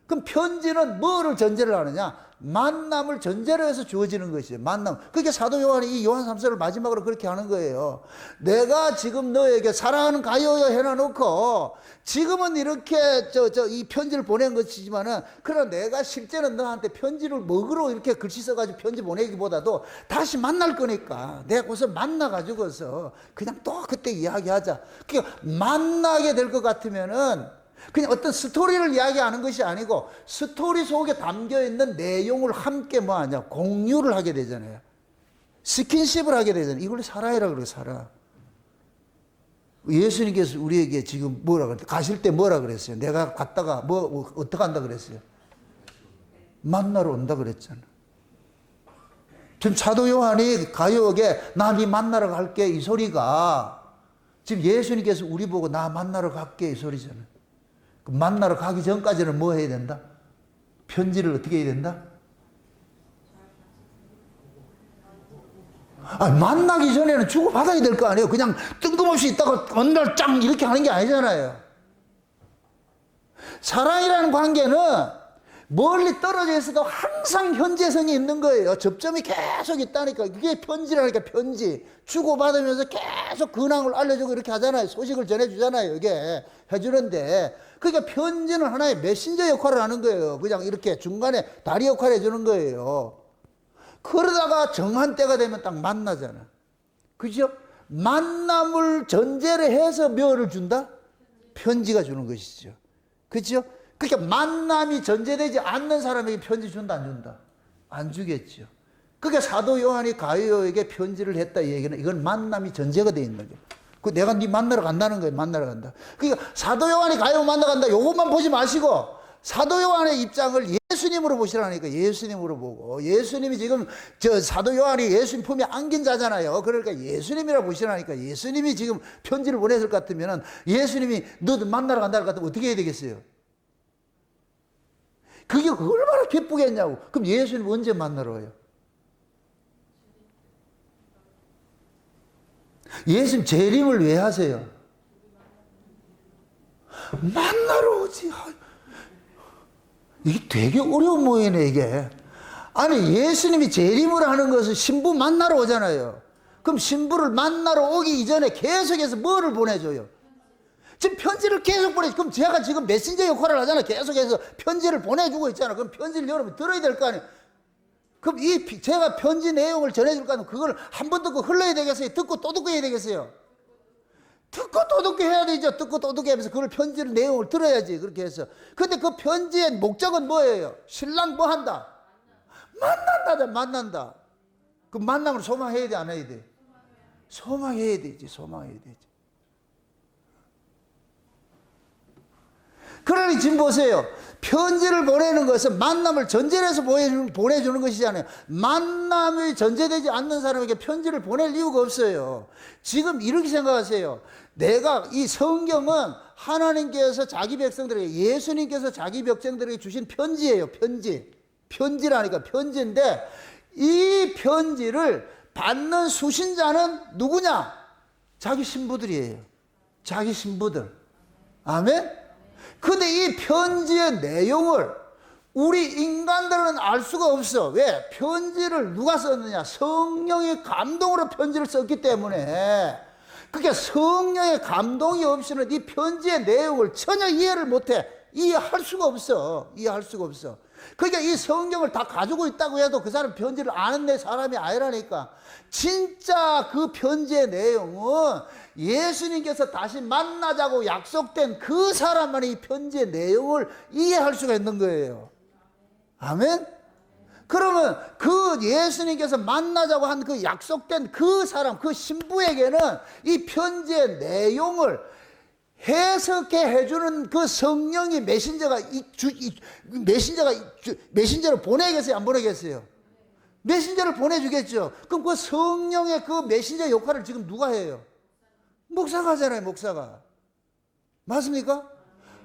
그럼 편지는 뭐를 전제를 하느냐? 만남을 전제로 해서 주어지는 것이에요. 만남. 그게 사도 요한이 이 요한 3서를 마지막으로 그렇게 하는 거예요. 내가 지금 너에게 사랑하는 가요여 해놔놓고 지금은 이렇게 이 편지를 보낸 것이지만은 그러나 내가 실제는 너한테 편지를 먹으러 이렇게 글씨 써가지고 편지 보내기보다도 다시 만날 거니까 내가 거기서 만나가지고서 그냥 또 그때 이야기하자. 그러니까 만나게 될 것 같으면은 그냥 어떤 스토리를 이야기하는 것이 아니고 스토리 속에 담겨있는 내용을 함께 뭐하냐 공유를 하게 되잖아요. 스킨십을 하게 되잖아요. 이걸 사랑이라고 그래요. 사랑. 예수님께서 우리에게 지금 뭐라 그랬어요? 가실 때 뭐라 그랬어요? 내가 갔다가 어떻게 한다 그랬어요? 만나러 온다 그랬잖아. 지금 사도 요한이 가요에게 나 네 만나러 갈게 이 소리가 지금 예수님께서 우리 보고 나 만나러 갈게 이 소리잖아요. 만나러 가기 전까지는 뭐 해야 된다? 편지를 어떻게 해야 된다? 만나기 전에는 주고받아야 될 거 아니에요. 그냥 뜬금없이 있다가 어느 날 짱 이렇게 하는 게 아니잖아요. 사랑이라는 관계는 멀리 떨어져 있어도 항상 현재성이 있는 거예요. 접점이 계속 있다니까. 그게 편지라니까 편지. 주고받으면서 계속 근황을 알려주고 이렇게 하잖아요. 소식을 전해주잖아요. 이게 해주는데 그러니까 편지는 하나의 메신저 역할을 하는 거예요. 그냥 이렇게 중간에 다리 역할을 해주는 거예요. 그러다가 정한 때가 되면 딱 만나잖아. 그죠? 만남을 전제로 해서 뭐를 준다? 편지가 주는 것이죠. 그죠? 그러니까 만남이 전제되지 않는 사람에게 편지 준다 안 준다? 안 주겠죠. 그러니까 사도 요한이 가이오에게 편지를 했다 이 얘기는 이건 만남이 전제가 되어 있는 거예요. 그 내가 네 만나러 간다는 거예요. 만나러 간다. 그러니까 사도 요한이 가이오 만나러 간다. 요것만 보지 마시고 사도 요한의 입장을 예수님으로 보시라니까. 예수님으로 보고 예수님이 지금 사도 요한이 예수님 품에 안긴 자잖아요. 그러니까 예수님이라 보시라니까. 예수님이 지금 편지를 보냈을 것 같으면은 예수님이 너도 만나러 간다는 것 같으면 어떻게 해야 되겠어요? 그게 얼마나 기쁘겠냐고. 그럼 예수님 언제 만나러 와요? 예수님 재림을 왜 하세요? 만나러 오지. 이게 되게 어려운 모양이네 이게. 아니 예수님이 재림을 하는 것은 신부 만나러 오잖아요. 그럼 신부를 만나러 오기 이전에 계속해서 뭐를 보내줘요? 지금 편지를 계속 보내. 그럼 제가 지금 메신저 역할을 하잖아요. 계속해서 편지를 보내주고 있잖아요. 그럼 편지를 여러분 들어야 될 거 아니에요. 그럼 제가 편지 내용을 전해줄 거 아니에요. 그걸 한 번 듣고 흘러야 되겠어요? 듣고 또 듣고 해야 되겠어요? 듣고 또 듣고 해야 되죠. 듣고 또 듣고 하면서 그걸 편지를 내용을 들어야지. 그렇게 해서. 근데 그 편지의 목적은 뭐예요? 신랑 뭐 한다? 만난다. 만난다. 그 만남을 소망해야 돼, 안 해야 돼? 소망해야 되지. 소망해야 되지. 그러니 지금 보세요. 편지를 보내는 것은 만남을 전제로 해서 보내주는 것이잖아요. 만남이 전제되지 않는 사람에게 편지를 보낼 이유가 없어요. 지금 이렇게 생각하세요. 내가 이 성경은 하나님께서 자기 백성들에게 예수님께서 자기 백성들에게 주신 편지예요. 편지. 편지라니까 편지인데 이 편지를 받는 수신자는 누구냐? 자기 신부들이에요. 자기 신부들. 아멘? 근데 이 편지의 내용을 우리 인간들은 알 수가 없어. 왜? 편지를 누가 썼느냐? 성령의 감동으로 편지를 썼기 때문에. 그러니까 성령의 감동이 없이는 이 편지의 내용을 전혀 이해를 못해. 이해할 수가 없어. 이해할 수가 없어. 그러니까 이 성경을 다 가지고 있다고 해도 그 사람 편지를 아는 내 사람이 아니라니까. 진짜 그 편지의 내용은 예수님께서 다시 만나자고 약속된 그 사람만이 이 편지의 내용을 이해할 수가 있는 거예요. 아멘? 그러면 그 예수님께서 만나자고 한 그 약속된 그 사람, 그 신부에게는 이 편지의 내용을 해석해 해주는 그 성령이 메신저를 보내겠어요? 안 보내겠어요? 메신저를 보내주겠죠. 그럼 그 성령의 그 메신저 역할을 지금 누가 해요? 목사가 하잖아요, 목사가. 맞습니까?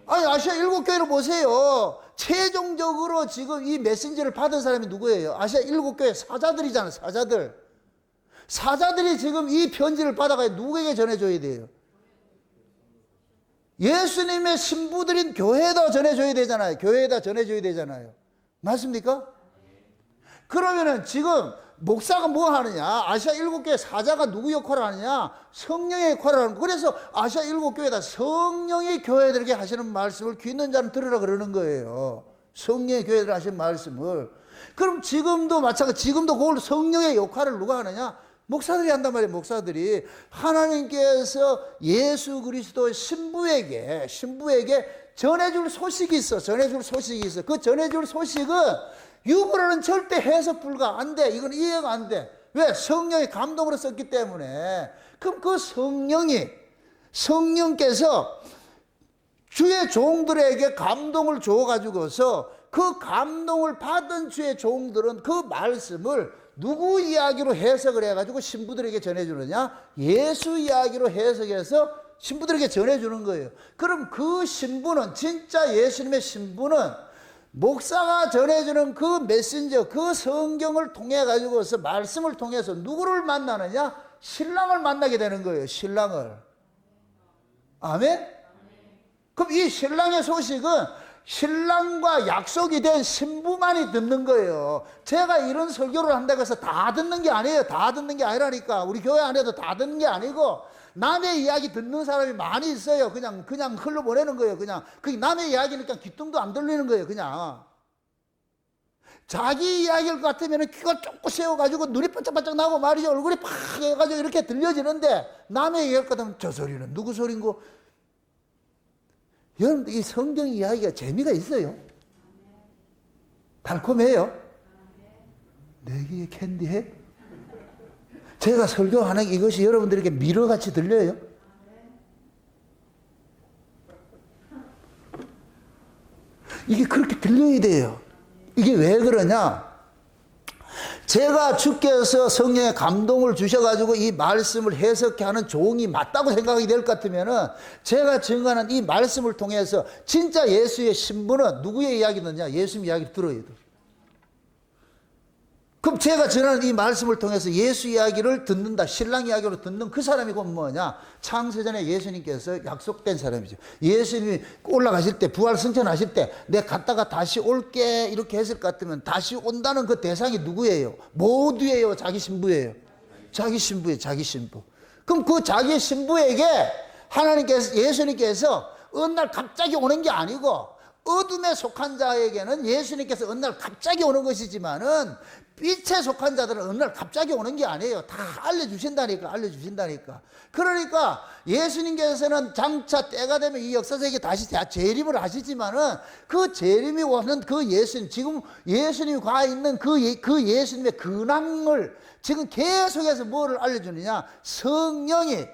아니, 아시아 7교회를 보세요. 최종적으로 지금 이 메신저를 받은 사람이 누구예요? 아시아 7교회 사자들이잖아요, 사자들. 사자들이 지금 이 편지를 받아가지고 누구에게 전해줘야 돼요? 예수님의 신부들인 교회에다 전해줘야 되잖아요. 교회에다 전해줘야 되잖아요. 맞습니까? 그러면은 지금 목사가 뭐 하느냐? 아시아 7교회 사자가 누구 역할을 하느냐? 성령의 역할을 하는 거예요. 그래서 아시아 7교회다 성령의 교회들에게 하시는 말씀을 귀 있는 자는 들으라 그러는 거예요. 성령의 교회들 하시는 말씀을. 그럼 지금도 마찬가지, 지금도 그걸 성령의 역할을 누가 하느냐? 목사들이 한단 말이에요. 목사들이. 하나님께서 예수 그리스도의 신부에게 전해줄 소식이 있어. 전해줄 소식이 있어. 그 전해줄 소식은 육으로는 절대 해석 불가. 안 돼. 이건 이해가 안 돼. 왜? 성령의 감동으로 썼기 때문에. 그럼 그 성령께서 주의 종들에게 감동을 줘가지고서 그 감동을 받은 주의 종들은 그 말씀을 누구 이야기로 해석을 해가지고 신부들에게 전해주느냐? 예수 이야기로 해석해서 신부들에게 전해주는 거예요. 그럼 그 신부는, 진짜 예수님의 신부는 목사가 전해주는 그 메신저, 그 성경을 통해 가지고서 말씀을 통해서 누구를 만나느냐? 신랑을 만나게 되는 거예요. 신랑을. 아멘? 그럼 이 신랑의 소식은 신랑과 약속이 된 신부만이 듣는 거예요. 제가 이런 설교를 한다고 해서 다 듣는 게 아니에요. 다 듣는 게 아니라니까. 우리 교회 안에도 다 듣는 게 아니고 남의 이야기 듣는 사람이 많이 있어요. 그냥 흘러보내는 거예요. 그냥 남의 이야기니까 귀뚱도 안 들리는 거예요. 그냥 자기 이야기일 것 같으면 귀가 쫑긋 세워가지고 눈이 반짝반짝 나고 말이죠. 얼굴이 팍 해가지고 이렇게 들려지는데 남의 이야기일 것 같으면 저 소리는 누구 소린고? 여러분들 이 성경 이야기가 재미가 있어요. 달콤해요. 내기에 캔디해? 제가 설교하는 이것이 여러분들에게 미러같이 들려요? 이게 그렇게 들려야 돼요. 이게 왜 그러냐? 제가 주께서 성령의 감동을 주셔가지고 이 말씀을 해석해 하는 종이 맞다고 생각이 될 것 같으면은 제가 증거하는 이 말씀을 통해서 진짜 예수의 신부는 누구의 이야기 듣냐? 예수님 이야기를 들어야 돼. 그럼 제가 전하는 이 말씀을 통해서 예수 이야기를 듣는다, 신랑 이야기로 듣는 그 사람이 곧 뭐냐? 창세전에 예수님께서 약속된 사람이죠. 예수님이 올라가실 때, 부활 승천하실 때, 내가 갔다가 다시 올게 이렇게 했을 것 같으면 다시 온다는 그 대상이 누구예요? 모두예요? 자기 신부예요? 자기 신부예요. 자기 신부. 그럼 그 자기 신부에게 하나님께서, 예수님께서 어느 날 갑자기 오는 게 아니고 어둠에 속한 자에게는 예수님께서 어느 날 갑자기 오는 것이지만은 빛에 속한 자들은 어느 날 갑자기 오는 게 아니에요. 다 알려주신다니까. 그러니까 예수님께서는 장차 때가 되면 이 역사세계에 다시 재림을 하시지만은 그 재림이 오는 그 예수님, 지금 예수님이 가 있는 그 예수님의 근황을 지금 계속해서 뭐를 알려주느냐? 성령이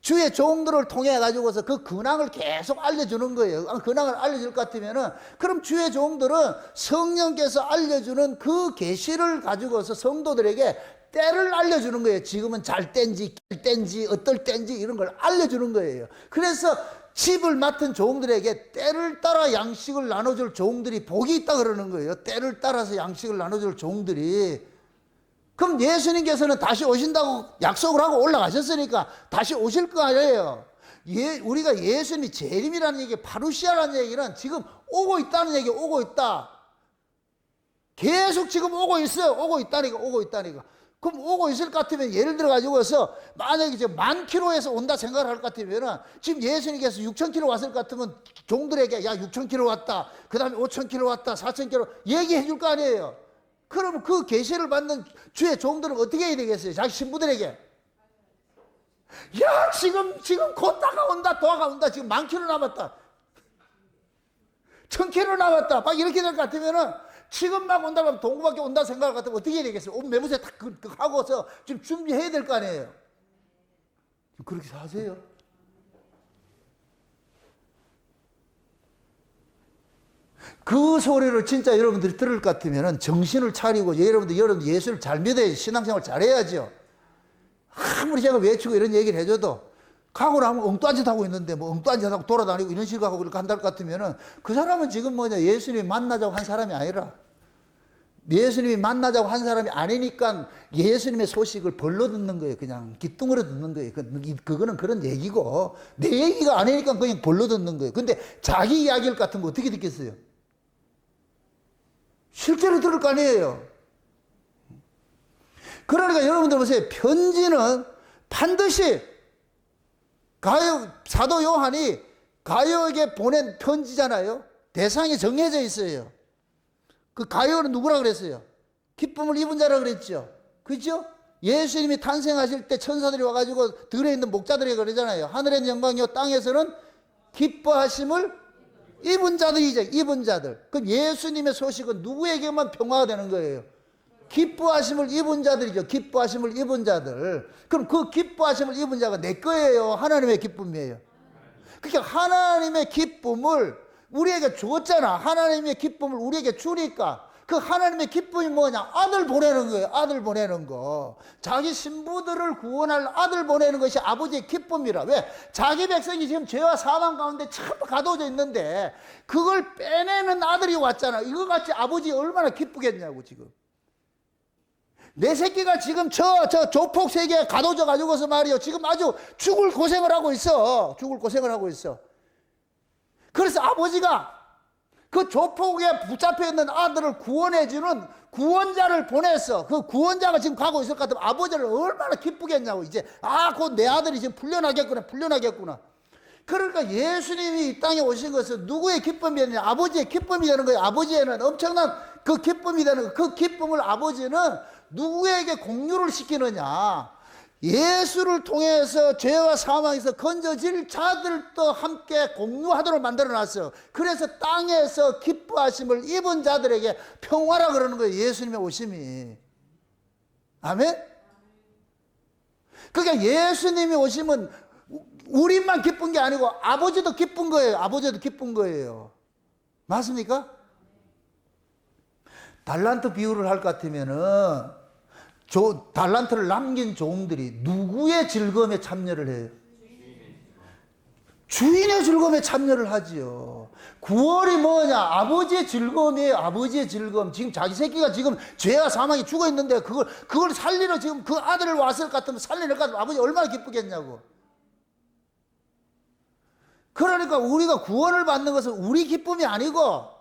주의 종들을 통해 가지고서 그 근황을 계속 알려주는 거예요. 근황을 알려줄 것 같으면은, 그럼 주의 종들은 성령께서 알려주는 그 계시를 가지고서 성도들에게 때를 알려주는 거예요. 지금은 잘 땐지, 낄 땐지, 어떨 땐지 이런 걸 알려주는 거예요. 그래서 집을 맡은 종들에게 때를 따라 양식을 나눠줄 종들이 복이 있다 그러는 거예요. 때를 따라서 양식을 나눠줄 종들이. 그럼 예수님께서는 다시 오신다고 약속을 하고 올라가셨으니까 다시 오실 거 아니에요. 우리가 예수님이 재림이라는 얘기, 파루시아라는 얘기는 지금 오고 있다는 얘기, 오고 있다. 계속 지금 오고 있어요. 오고 있다니까. 그럼 오고 있을 것 같으면 예를 들어 가지고서 만약에 이제 10,000km에서 온다 생각을 할 것 같으면은 지금 예수님께서 6,000km 왔을 것 같으면 종들에게 야 6,000km 왔다. 그 다음에 5,000km 왔다. 4,000km 얘기해 줄 거 아니에요. 그러면 그 계시를 받는 주의 종들은 어떻게 해야 되겠어요? 자기 신부들에게. 야, 지금 곧 다가온다. 지금 10,000km 남았다. 1,000km 남았다. 막 이렇게 될 것 같으면은 지금 막 온다 그러면 동구밖에 온다 생각할 것 같으면 어떻게 해야 되겠어요? 옷 매무새 딱 하고서 지금 준비해야 될 거 아니에요? 그렇게 사세요? 그 소리를 진짜 여러분들이 들을 것 같으면 정신을 차리고 여러분들 예수를 잘 믿어야지. 신앙생활 잘해야죠. 아무리 제가 외치고 이런 얘기를 해줘도 가고 나면 엉뚱한 짓 하고 있는데 뭐 엉뚱한 짓 하고 돌아다니고 이런 식으로 하고 이렇게 한다 것 같으면 그 사람은 지금 예수님 만나자고 한 사람이 아니라 예수님이 만나자고 한 사람이 아니니까 예수님의 소식을 벌러 듣는 거예요. 그냥 기뚱으로 듣는 거예요. 그거는 그런 얘기고, 내 얘기가 아니니까 그냥 벌러 듣는 거예요. 근데 자기 이야기를 같은 거 어떻게 듣겠어요? 실제로 들을 거 아니에요. 그러니까 여러분들 보세요. 편지는 반드시 사도 요한이 가요에게 보낸 편지잖아요. 대상이 정해져 있어요. 그 가요는 누구라 그랬어요? 기쁨을 입은 자라 그랬죠. 그죠? 예수님이 탄생하실 때 천사들이 와가지고 들에 있는 목자들에게 그러잖아요. 하늘의 영광이요 땅에서는 기뻐하심을 입은 자들이죠. 입은 자들. 그럼 예수님의 소식은 누구에게만 평화가 되는 거예요? 기뻐하심을 입은 자들이죠. 기뻐하심을 입은 자들. 그럼 그 기뻐하심을 입은 자가 내 거예요? 하나님의 기쁨이에요? 그러니까 하나님의 기쁨을 우리에게 주었잖아. 하나님의 기쁨을 우리에게 주니까 그 하나님의 기쁨이 뭐냐? 아들 보내는 거예요. 아들 보내는 거. 자기 신부들을 구원할 아들 보내는 것이 아버지의 기쁨이라. 왜? 자기 백성이 지금 죄와 사망 가운데 전부 가둬져 있는데 그걸 빼내는 아들이 왔잖아. 이거 같이 아버지 얼마나 기쁘겠냐고 지금. 내 새끼가 지금 저 조폭 세계에 가둬져 가지고서 말이요. 지금 아주 죽을 고생을 하고 있어. 죽을 고생을 하고 있어. 그래서 아버지가 그 조폭에 붙잡혀 있는 아들을 구원해주는 구원자를 보냈어. 그 구원자가 지금 가고 있을 것 같으면 아버지를 얼마나 기쁘겠냐고. 이제 곧 내 아들이 지금 풀려나겠구나. 그러니까 예수님이 이 땅에 오신 것은 누구의 기쁨이 되느냐? 아버지의 기쁨이 되는 거예요. 아버지에는 엄청난 그 기쁨이 되는 거예요. 그 기쁨을 아버지는 누구에게 공유를 시키느냐? 예수를 통해서 죄와 사망에서 건져질 자들도 함께 공유하도록 만들어놨어요. 그래서 땅에서 기뻐하심을 입은 자들에게 평화라 그러는 거예요. 예수님의 오심이. 아멘? 그러니까 예수님이 오심은 우리만 기쁜 게 아니고 아버지도 기쁜 거예요. 아버지도 기쁜 거예요. 맞습니까? 달란트 비유를 할 것 같으면은 달란트를 남긴 종들이 누구의 즐거움에 참여를 해요? 주인의 즐거움에 참여를 하지요. 구원이 뭐냐? 아버지의 즐거움이에요. 아버지의 즐거움. 지금 자기 새끼가 지금 죄와 사망이 죽어 있는데 그걸 살리러 지금 그 아들을 왔을 것 같으면 살리러 것 같으면 아버지 얼마나 기쁘겠냐고. 그러니까 우리가 구원을 받는 것은 우리 기쁨이 아니고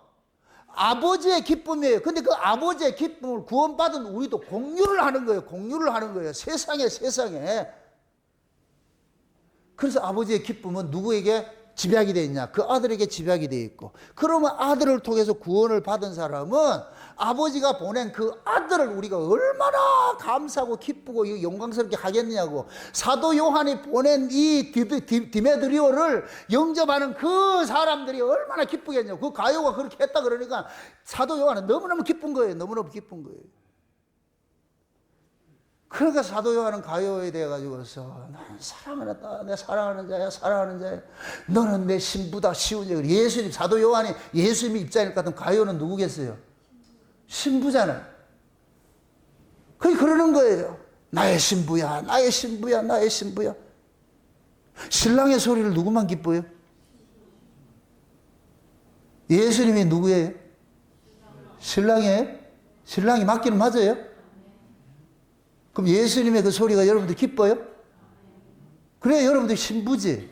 아버지의 기쁨이에요. 근데 그 아버지의 기쁨을 구원받은 우리도 공유를 하는 거예요. 공유를 하는 거예요. 세상에. 그래서 아버지의 기쁨은 누구에게 집약이 되어 있냐? 그 아들에게 집약이 되어 있고, 그러면 아들을 통해서 구원을 받은 사람은 아버지가 보낸 그 아들을 우리가 얼마나 감사하고 기쁘고 영광스럽게 하겠냐고. 사도 요한이 보낸 이 디메드리오를 영접하는 그 사람들이 얼마나 기쁘겠냐고. 그 가요가 그렇게 했다 그러니까 사도 요한은 너무너무 기쁜 거예요. 너무너무 기쁜 거예요. 그러니까 사도 요한은 가요에 대해 가지고서 나는 사랑하는 딸, 내 사랑하는 자야. 너는 내 신부다, 시온이야. 예수님, 사도 요한이 예수님의 입장일 것 같으면 가요는 누구겠어요? 신부잖아요. 그러는 거예요. 나의 신부야. 신랑의 소리를 누구만 기뻐요? 예수님이 누구예요? 신랑이에요? 신랑이 맞기는 맞아요? 그럼 예수님의 그 소리가 여러분들 기뻐요? 그래, 여러분들 신부지.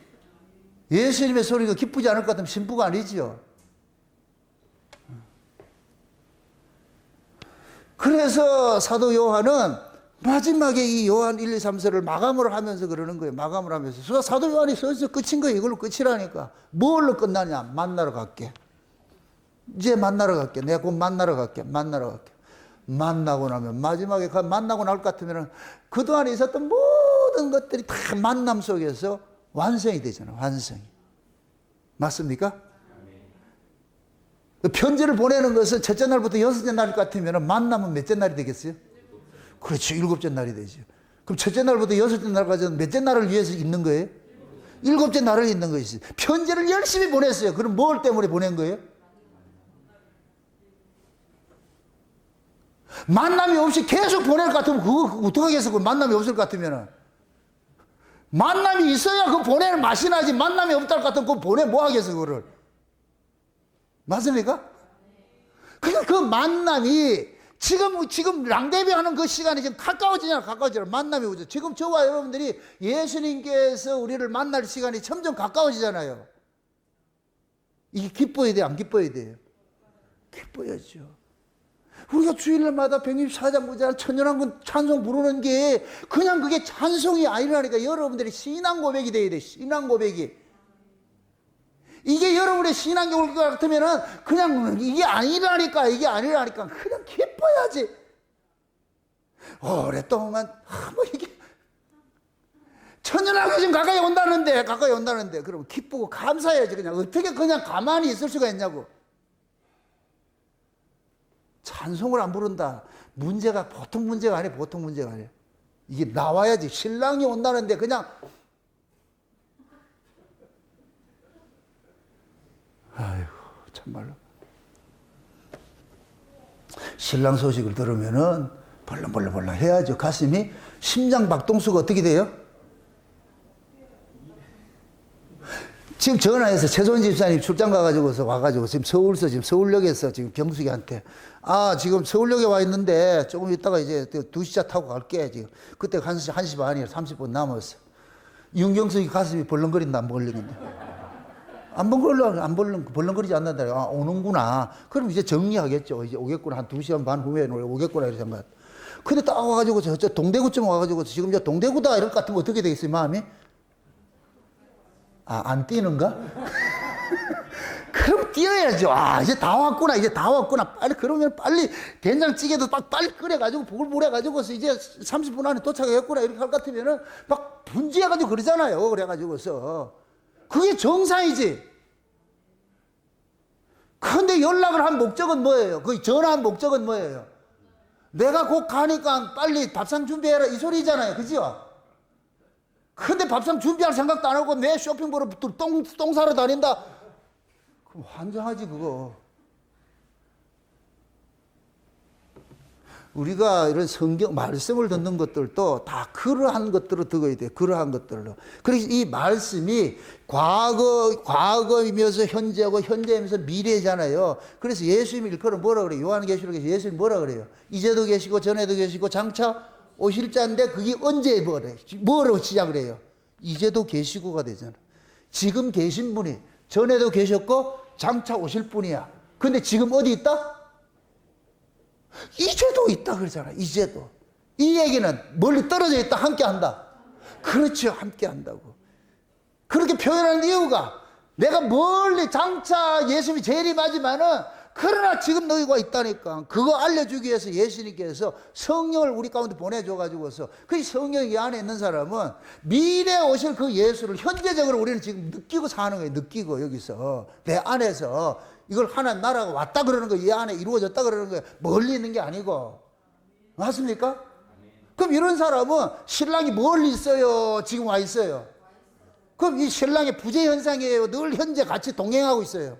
예수님의 소리가 기쁘지 않을 것 같으면 신부가 아니지요. 그래서 사도 요한은 마지막에 이 요한 1, 2, 3서를 마감을 하면서 그러는 거예요. 마감을 하면서. 사도 요한이 서서 끝인 거예요. 이걸로 끝이라니까. 뭘로 끝나냐? 만나러 갈게. 이제 만나러 갈게. 내가 곧 만나러 갈게. 만나고 나면 마지막에 만나고 나올 것 같으면 그동안에 있었던 모든 것들이 다 만남 속에서 완성이 되잖아요. 완성이. 맞습니까? 편지를 보내는 것은 첫째 날부터 여섯째 날 같으면 만남은 몇째 날이 되겠어요? 그렇죠. 일곱째 날이 되죠. 그럼 첫째 날부터 여섯째 날까지는 몇째 날을 위해서 있는 거예요? 일곱째 날을 있는 것이지. 편지를 열심히 보냈어요. 그럼 뭘 때문에 보낸 거예요? 만남이 없이 계속 보낼 것 같으면 그거 어떡하겠어? 만남이 없을 것 같으면. 만남이 있어야 그 보내는 맛이 나지. 만남이 없다 것 같으면 그거 보내 뭐 하겠어, 그거를. 맞습니까? 그러니까 그 만남이 지금 랑데비 하는 그 시간이 지금 가까워지잖아. 만남이 오죠. 지금 저와 여러분들이 예수님께서 우리를 만날 시간이 점점 가까워지잖아요. 이게 기뻐야 돼요? 안 기뻐야 돼요? 기뻐야죠. 우리가 주일날마다 164장 무자한 천연왕군 찬송 부르는 게 그냥 그게 찬송이 아니라니까. 여러분들이 신앙 고백이 돼야 돼. 신앙 고백이. 이게 여러분의 신앙 고백 같으면은 그냥 이게 아니라니까. 그냥 기뻐야지. 오랫동안 뭐 이게 천연왕군이 지금 가까이 온다는데 그럼 기쁘고 감사해야지. 그냥 어떻게 그냥 가만히 있을 수가 있냐고. 찬송을 안 부른다. 문제가 보통 문제가 아니에요. 이게 나와야지. 신랑이 온다는데 그냥 아이고 참말로 신랑 소식을 들으면은 벌렁벌렁 해야죠. 가슴이 심장 박동수가 어떻게 돼요? 지금 전화해서 최소원 집사님 출장 와가지고 지금 서울역에서 지금 경숙이한테 지금 서울역에 와 있는데 조금 있다가 이제 2시차 타고 갈게. 지금 그때 1시 반이에요. 30분 남았어. 윤경숙이 가슴이 벌렁거린다 안 벌렁거린다? 안 벌렁거리지 않는다. 오는구나. 그럼 이제 정리하겠죠. 이제 오겠구나. 한 2시간 반 후에 오겠구나 이렇게 생각. 근데 딱 와가지고 저 동대구쯤 와가지고 지금 저 동대구다 이럴 것 같으면 어떻게 되겠어요 마음이? 안 뛰는가? 그럼 뛰어야죠. 이제 다 왔구나. 빨리 된장찌개도 빨리 끓여가지고 보글보글해가지고서 이제 30분 안에 도착했구나 이렇게 할 것 같으면은 막 분주해가지고 그러잖아요. 그래가지고서 그게 정상이지. 근데 연락을 한 목적은 뭐예요? 그 전화한 목적은 뭐예요? 내가 곧 가니까 빨리 밥상 준비해라 이 소리잖아요. 그죠? 근데 밥상 준비할 생각도 안 하고 내 쇼핑 보러 똥 사러 다닌다. 그럼 환장하지 그거. 우리가 이런 성경 말씀을 듣는 것들도 다 그러한 것들을 듣어야 돼요. 그러한 것들로. 그래서 이 말씀이 과거이면서 현재고 현재이면서 미래잖아요. 그래서 예수님이 일컬어 뭐라 그래요? 요한계시록에서 예수님이 뭐라 그래요? 이제도 계시고 전에도 계시고 장차 오실 자인데 그게 언제 뭐로 시작을 해요? 이제도 계시고가 되잖아. 지금 계신 분이 전에도 계셨고 장차 오실 분이야. 근데 지금 어디 있다? 이제도 있다 그러잖아. 이제도. 이 얘기는 멀리 떨어져 있다 함께 한다. 그렇죠. 함께 한다고. 그렇게 표현하는 이유가 내가 멀리 장차 예수님이 재림하지만은 그러나 지금 너희가 있다니까. 그거 알려주기 위해서 예수님께서 성령을 우리 가운데 보내줘가지고서 그 성령이 안에 있는 사람은 미래에 오실 그 예수를 현재적으로 우리는 지금 느끼고 사는 거예요. 느끼고 여기서 내 안에서 이걸 하나님 나라가 왔다 그러는 거예요. 이 안에 이루어졌다 그러는 거예요. 멀리 있는 게 아니고. 맞습니까? 그럼 이런 사람은 신랑이 멀리 있어요? 지금 와 있어요? 그럼 이 신랑의 부재 현상이에요? 늘 현재 같이 동행하고 있어요?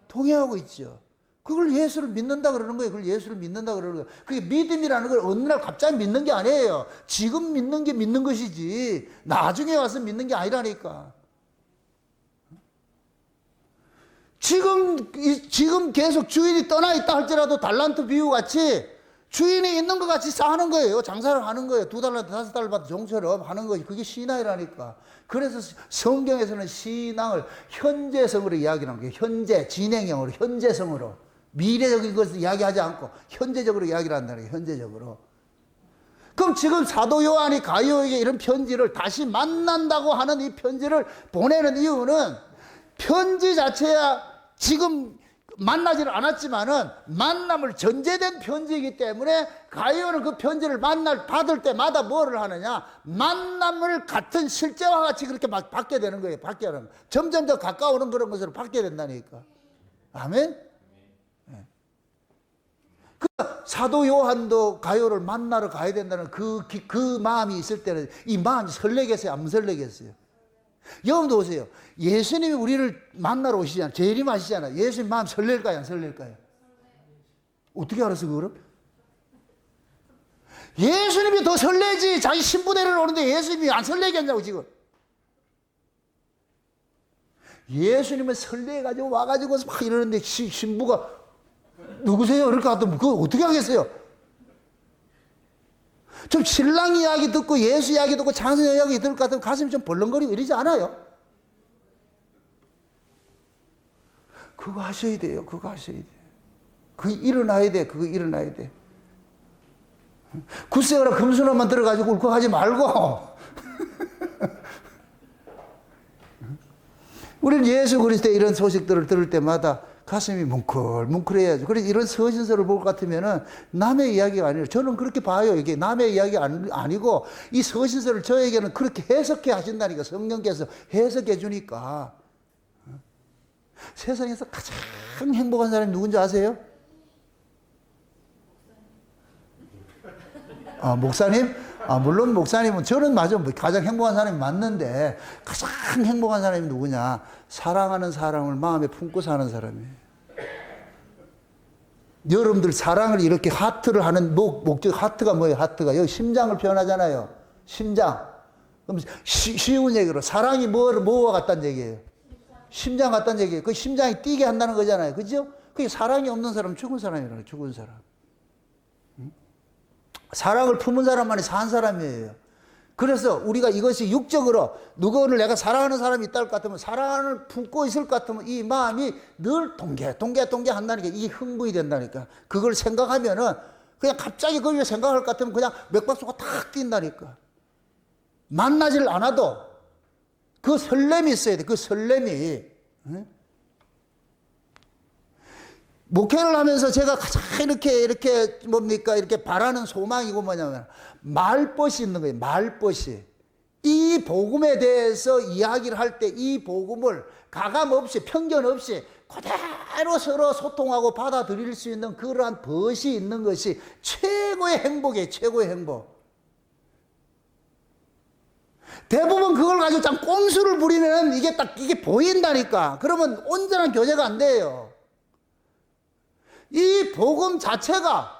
동행하고 있죠. 그걸 예수를 믿는다 그러는 거예요. 그걸 예수를 믿는다 그러는 거예요. 그게 믿음이라는 걸 어느 날 갑자기 믿는 게 아니에요. 지금 믿는 게 믿는 것이지 나중에 와서 믿는 게 아니라니까. 지금 계속 주인이 떠나 있다 할지라도 달란트 비유 같이 주인이 있는 것 같이 사는 거예요. 장사를 하는 거예요. 2달란트 5달러 받은 종처럼 하는 거지. 그게 신앙이라니까. 그래서 성경에서는 신앙을 현재성으로 이야기하는 거예요. 현재, 진행형으로, 현재성으로. 미래적인 것을 이야기하지 않고 현재적으로 이야기를 한다는 거예요. 현재적으로. 그럼 지금 사도 요한이 가이오에게 이런 편지를 다시 만난다고 하는 이 편지를 보내는 이유는 편지 자체야 지금 만나지는 않았지만은 만남을 전제된 편지이기 때문에 가이오는 그 편지를 받을 때마다 뭐를 하느냐? 만남을 같은 실제와 같이 그렇게 막 받게 되는 거예요. 받게 하는 거예요. 점점 더 가까워오는 그런 것으로 받게 된다니까. 아멘? 네. 사도 요한도 가이오를 만나러 가야 된다는 그 마음이 있을 때는 이 마음이 설레겠어요? 안 설레겠어요? 여러분도 보세요. 예수님이 우리를 만나러 오시잖아요. 재림하시잖아요. 예수님 마음 설렐까요? 안 설렐까요? 어떻게 알았어 그거를? 예수님이 더 설레지. 자기 신부대를 오는데 예수님이 안 설레겠냐고 지금. 예수님은 설레가지고 와가지고 막 이러는데 신부가 누구세요? 이렇게 하더니 그거 어떻게 하겠어요? 좀 신랑 이야기 듣고 예수 이야기 듣고 장선 이야기 들을 것 같으면 가슴이 좀 벌렁거리고 이러지 않아요? 그거 하셔야 돼요. 그거 하셔야 돼요. 그거 일어나야 돼. 그거 일어나야 돼. 굳세어라 금순환만 들어가지고 울컥하지 말고 우리는 예수 그리스도의 이런 소식들을 들을 때마다 가슴이 뭉클해야죠. 그래서 이런 서신서를 볼 것 같으면은 남의 이야기가 아니에요. 저는 그렇게 봐요. 이게 남의 이야기 아니고 이 서신서를 저에게는 그렇게 해석해 하신다니까. 성령께서 해석해 주니까. 세상에서 가장 행복한 사람이 누군지 아세요? 아, 목사님? 아, 물론 목사님은 저는 맞아. 가장 행복한 사람이 맞는데 가장 행복한 사람이 누구냐? 사랑하는 사람을 마음에 품고 사는 사람이에요. 여러분들 사랑을 이렇게 하트를 하는 목적, 하트가 뭐예요? 하트가 여기 심장을 표현하잖아요. 심장. 그럼 쉬운 얘기로 사랑이 뭐와 같다는 얘기예요? 심장 같다는 얘기예요. 그 심장이 뛰게 한다는 거잖아요. 그죠? 그게 사랑이 없는 사람은 죽은 사람이라는 죽은 사람. 사랑을 품은 사람만이 산 사람이에요. 그래서 우리가 이것이 육적으로 누구를 내가 사랑하는 사람이 있다 할 것 같으면 사랑을 품고 있을 것 같으면 이 마음이 늘 동게 한다니까. 이게 흥분이 된다니까. 그걸 생각하면은 그냥 갑자기 그걸 생각할 것 같으면 그냥 맥박수가 탁 뛴다니까. 만나질 않아도 그 설렘이 있어야 돼. 그 설렘이. 응? 목회를 하면서 제가 가장 이렇게 뭡니까? 이렇게 바라는 소망이고 뭐냐면 말벗이 있는 거예요. 말벗이. 이 복음에 대해서 이야기를 할 때 이 복음을 가감 없이 편견 없이 그대로 서로 소통하고 받아들일 수 있는 그러한 벗이 있는 것이 최고의 행복이에요. 최고의 행복. 대부분 그걸 가지고 참 꼼수를 부리면 이게 보인다니까. 그러면 온전한 교제가 안 돼요. 이 복음 자체가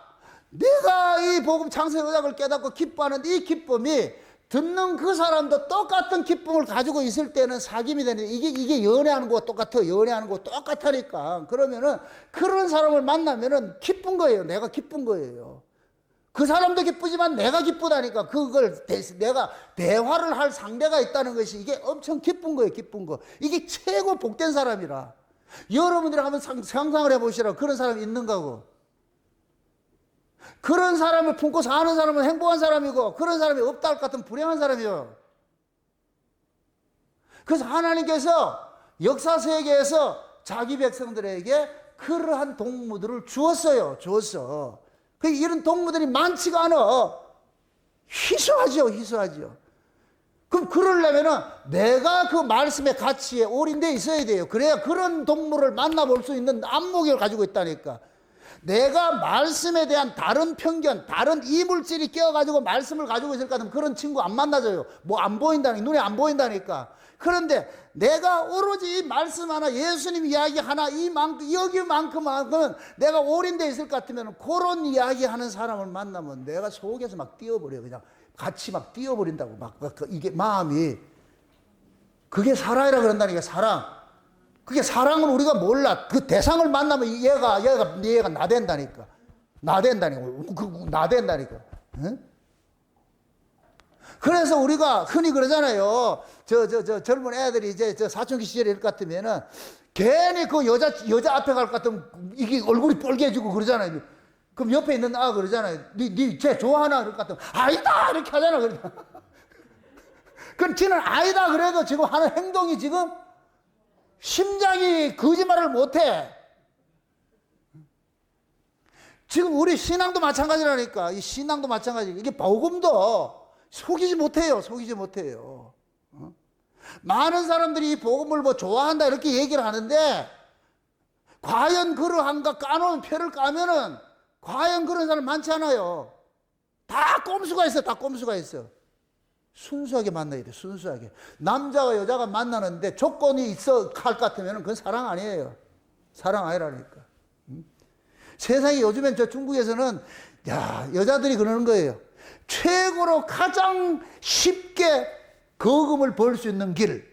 내가 이 복음 창세의 의학을 깨닫고 기뻐하는 이 기쁨이 듣는 그 사람도 똑같은 기쁨을 가지고 있을 때는 사귐이 되는데 이게 연애하는 거와 똑같아. 연애하는 거와 똑같으니까. 그러면은 그런 사람을 만나면은 기쁜 거예요. 내가 기쁜 거예요. 그 사람도 기쁘지만 내가 기쁘다니까. 그걸 내가 대화를 할 상대가 있다는 것이 이게 엄청 기쁜 거예요. 기쁜 거. 이게 최고 복된 사람이라. 여러분들이 한번 상상을 해보시라. 그런 사람이 있는가고. 그런 사람을 품고 사는 사람은 행복한 사람이고 그런 사람이 없다 할 것 같으면 불행한 사람이에요. 그래서 하나님께서 역사 세계에서 자기 백성들에게 그러한 동무들을 주었어요. 주었어. 이런 동무들이 많지가 않아. 희소하죠. 그럼 그러려면은 내가 그 말씀의 가치에 올인되어 있어야 돼요. 그래야 그런 동물을 만나볼 수 있는 안목을 가지고 있다니까. 내가 말씀에 대한 다른 편견, 다른 이물질이 끼어가지고 말씀을 가지고 있을 것 같으면 그런 친구 안 만나줘요. 뭐 안 보인다니까. 눈에 안 보인다니까. 그런데 내가 오로지 이 말씀 하나, 예수님 이야기 하나, 여기만큼은 내가 올인되어 있을 것 같으면 그런 이야기 하는 사람을 만나면 내가 속에서 막 뛰어버려요. 그냥. 같이 막 뛰어버린다고. 이게 마음이. 그게 사랑이라 그런다니까, 사랑. 그게 사랑은 우리가 몰라. 그 대상을 만나면 얘가 나댄다니까. 나댄다니까. 응? 그래서 우리가 흔히 그러잖아요. 젊은 애들이 이제 사춘기 시절에 이럴 것 같으면은 괜히 그 여자 앞에 갈 것 같으면 이게 얼굴이 빨개지고 그러잖아요. 그럼 옆에 있는 아가 그러잖아요. 쟤 좋아하나? 그럴 것 같으면 아니다! 이렇게 하잖아. 그럼 지는 아니다 그래도 지금 하는 행동이 지금 심장이 거짓말을 못해. 지금 우리 신앙도 마찬가지라니까. 이 신앙도 마찬가지. 이게 복음도 속이지 못해요. 많은 사람들이 이 복음을 뭐 좋아한다 이렇게 얘기를 하는데 과연 그러한가 까놓은 표를 까면은 과연 그런 사람 많지 않아요. 다 꼼수가 있어. 순수하게 만나야 돼. 순수하게. 남자와 여자가 만나는데 조건이 있어 할 것 같으면 그건 사랑 아니에요. 사랑 아니라니까. 세상에 요즘엔 저 중국에서는 여자들이 그러는 거예요. 최고로 가장 쉽게 거금을 벌 수 있는 길.